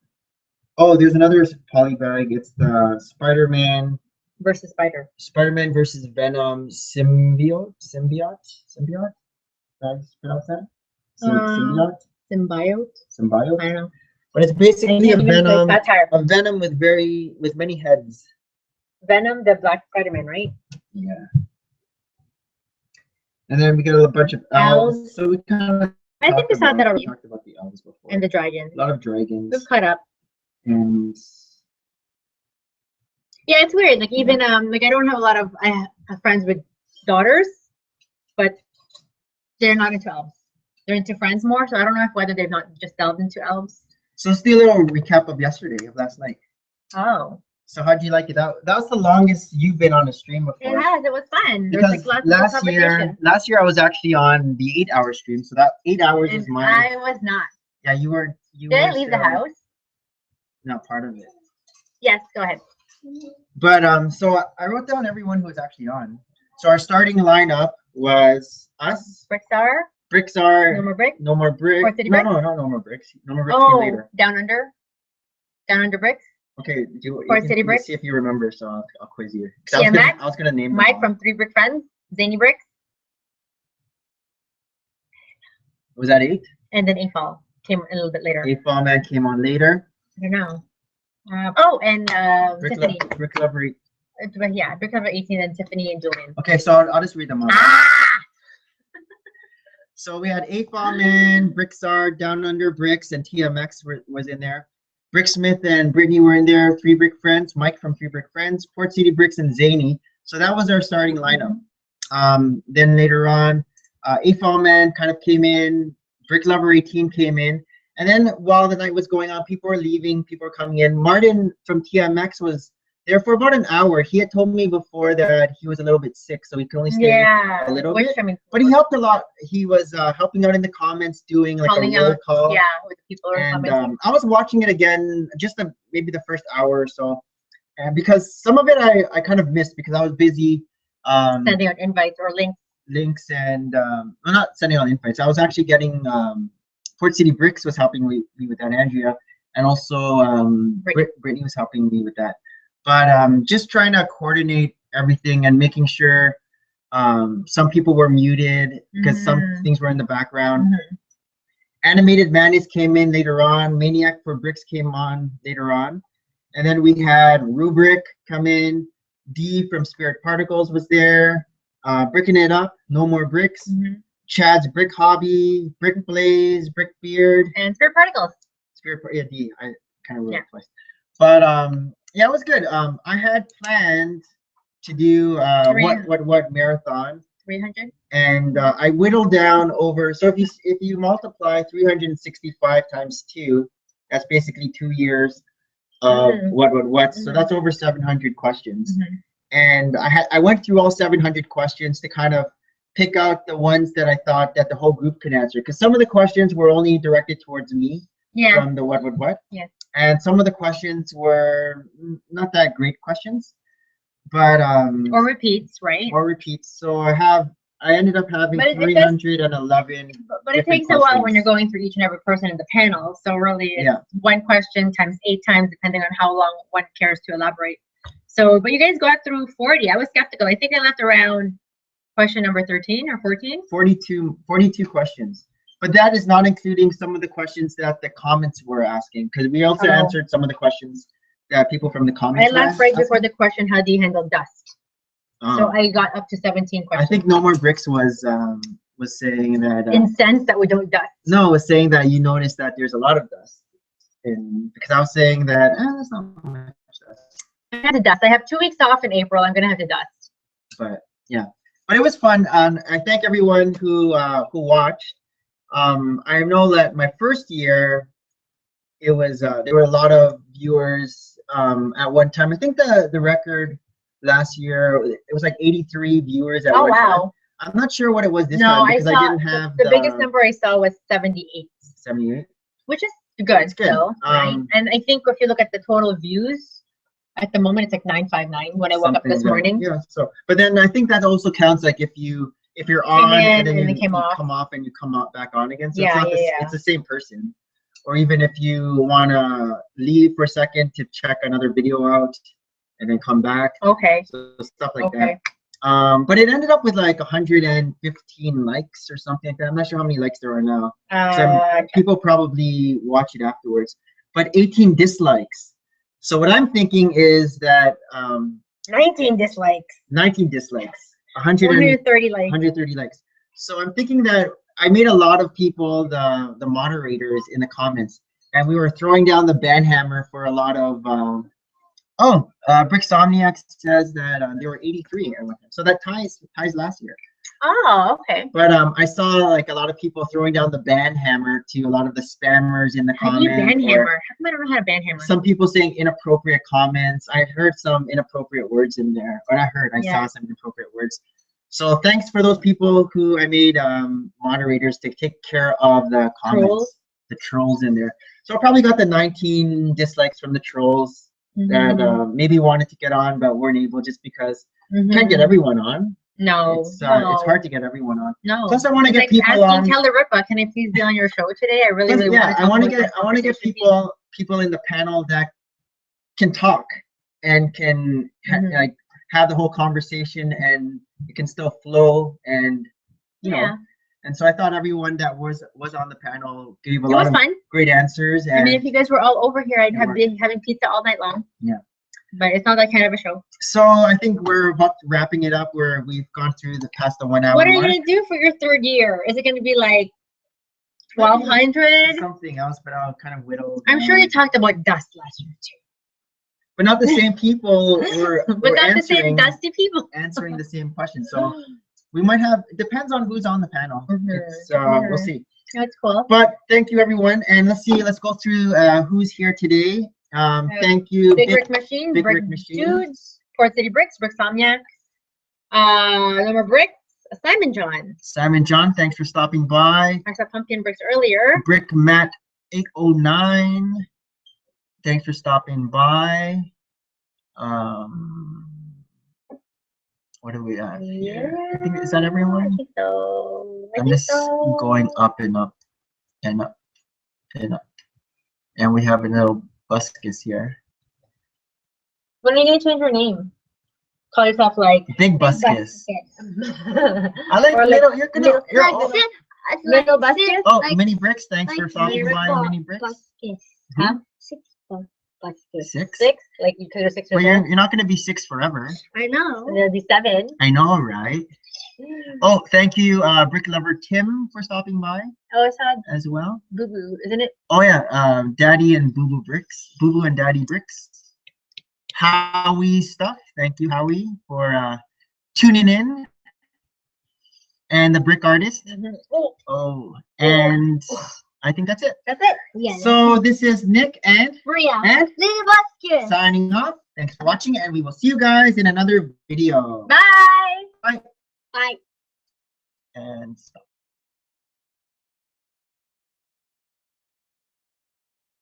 Oh, there's another polybag. It's the Spider-Man Versus Spider. Spider-Man versus Venom symbiote. How do you pronounce that? Symbiote. Symbiote? I don't know. But it's basically a Even like Venom. satire. A Venom with many heads. Venom, the Black Spider-Man, right? Yeah. And then we got a bunch of elves. So we kind of I think we saw that already. talked about the elves before. And the dragons. A lot of dragons. We've caught up. And Yeah, it's weird. Like even like I don't have a lot of I have friends with daughters, but they're not into elves. They're into friends more. So I don't know whether they've not just delved into elves. so let's do a little recap of last night. Oh. So how do you like it? That was the longest you've been on a stream before. It has. It was fun. There Because was like lots of conversation. last year I was actually on the 8-hour stream, so that 8 hours is And mine. I was not. Yeah, you were. Did I leave the house? Not part of it. Yes, go ahead. But so I wrote down everyone who was actually on. So our starting lineup was us, Brickstar, Brickstar, No More Bricks. No More Bricks. Port City No, Bricks? no more Bricks. No More Bricks came Oh, later. Down Under. Down Under Bricks. Okay, Port City you Bricks? see if you remember, so I'll quiz you. 'Cause TMX? I was gonna name them Mike all. from Three Brick Friends. Zany Bricks. Was that 8? And then AFAL came a little bit later. 8 Ball Man came on later. I don't know. Oh, and Tiffany. Brick Lover. Yeah, Brick Lover 18 and Tiffany and Julian. Okay, so I'll just read them all. Ah! So we had 8 Ball Man, Brickstar, Down Under Bricks, and TMX was in there. Bricksmith and Brittany were in there. 3 Brick Friends, Mike from 3 Brick Friends, Port City Bricks, and Zany. So that was our starting lineup. Then later on, 8 Ball Man kind of came in. Brick Lover 18 came in. And then while the night was going on, people were leaving, people were coming in. Martin from TMX was there for about an hour. He had told me before that he was a little bit sick, so he could only stay a little bit. I mean, But he helped a lot. He was helping out in the comments, doing like calling a roll out, call. yeah, with the people who are And commenting. I was watching it again, just maybe the first hour or so, and because some of it I kind of missed because I was busy Sending out invites or links. and I'm not sending out invites. I was actually getting Port City Bricks was helping me with that, Andrea, and also Brittany was helping me with that. But just trying to coordinate everything and making sure some people were muted because some things were in the background. Animated Mayonnaise came in later on. Maniac for Bricks came on later on. And then we had Rubric come in. D from Spirit Particles was there. Bricking It Up, No More Bricks. Chad's Brick Hobby, Brick Blaze, Brick Beard. And Spirit Particles. Yeah, D. I kind of wrote it twice. But yeah, it was good. I had planned to do what marathon. 300. And I whittled down over. So if you multiply 365 times 2, that's basically 2 years of what. So that's over 700 questions. And I went through all 700 questions to kind of pick out the ones that I thought that the whole group could answer. Because some of the questions were only directed towards me. Yeah. From the what. Yes. And some of the questions were not that great questions, but or repeats, right? Or repeats. So I ended up having 311. But it takes a while when you're going through each and every person in the panel. So really, it's one question times 8 times, depending on how long one cares to elaborate. So, but you guys got through 40. I was skeptical. I think I left around question number 13 or 14. 42 questions. But that is not including some of the questions that the comments were asking, because we also answered some of the questions that people from the comments I left right before the question, how do you handle dust? So I got up to 17 questions. I think No More Bricks was saying that incensed that we don't dust. No, was saying that you noticed that there's a lot of dust, because I was saying that there's not much dust. I have to dust. I have 2 weeks off in April. I'm gonna have to dust. But yeah, but it was fun. I thank everyone who watched. I know that my first year, it was there were a lot of viewers at one time. I think the record last year, it was like 83 viewers at one time. I'm not sure what it was this time because I didn't have the biggest number I saw was 78. 78, which is good still, right? And I think if you look at the total views, At the moment, it's like 959 when I woke up this Something like that. morning. Yeah. So, but then I think that also counts like if you're on and then you come off and you come out back on again. So it's not it's the same person. Or even if you want to leave for a second to check another video out and then come back. Okay. So stuff like that. But it ended up with like 115 likes or something like that. I'm not sure how many likes there are now. People probably watch it afterwards. But 18 dislikes. So what I'm thinking is that 19 dislikes. 19 dislikes. 130 likes. 130 likes. So I'm thinking that I made a lot of people the moderators in the comments, and we were throwing down the ban hammer for a lot of Bricksomniac says that there were 83, so that ties last year. Oh, okay. But I saw like a lot of people throwing down the ban hammer to a lot of the spammers in the comments. How do you ban hammer? How come I don't know how to ban hammer? Some people saying inappropriate comments. I heard some inappropriate words in there. Or I saw some inappropriate words. So thanks for those people who I made moderators to take care of the comments, the trolls in there. So I probably got the 19 dislikes from the trolls that maybe wanted to get on but weren't able just because can't get everyone on. No, it's hard to get everyone on. No. Plus, I want to get people on. Teleripa, can I please be on your show today? I really want to. I want to get people in the panel that can talk and can like have the whole conversation, and it can still flow, and you know. And so I thought everyone that was on the panel gave a lot of great answers. And I mean, if you guys were all over here, I'd have been having pizza all night long. Yeah. But it's not that kind of a show. So I think we're about wrapping it up where we've gone through the past the 1 hour. What are you going to do for your third year? Is it going to be like 1,200? Something else, but I'll kind of whittle. I'm sure you talked about dust last year too. But not the same people were not the same dusty people. Answering the same question. So we might have, it depends on who's on the panel. We'll see. That's cool. But thank you everyone. And let's go through who's here today. Thank you. Big Rick Machine, Brick Dudes, Port City Bricks, Bricksomniac, Lumber Bricks, Simon John. Simon John, thanks for stopping by. I saw Pumpkin Bricks earlier. Brick Matt 809, thanks for stopping by. What do we have here? I think, is that everyone? I think so. I'm just going up and up and up and up. And we have a little Buscus here. When are you going to change your name? Call yourself like Big Buscus. I like little. You're gonna. Little Buscus. Oh, like, Mini Bricks. Thanks for stopping by, Mini Bricks. Huh? 6 Buscus. 6? 6? Like because you're 6 well, you're not gonna be 6 forever. I know. It'll be 7. I know, right? Oh, thank you, Brick Lover Tim, for stopping by. Oh, it's sad. As well. Boo Boo, isn't it? Oh yeah, Daddy and Boo Boo Bricks, Boo Boo and Daddy Bricks. Howie Stuff, thank you, Howie, for tuning in. And the Brick Artist. Oh, and I think that's it. That's it. Yeah. So this is Nick and Maria and Little Buscus signing off. Thanks for watching, and we will see you guys in another video. Bye. Bye. Bye. And stop.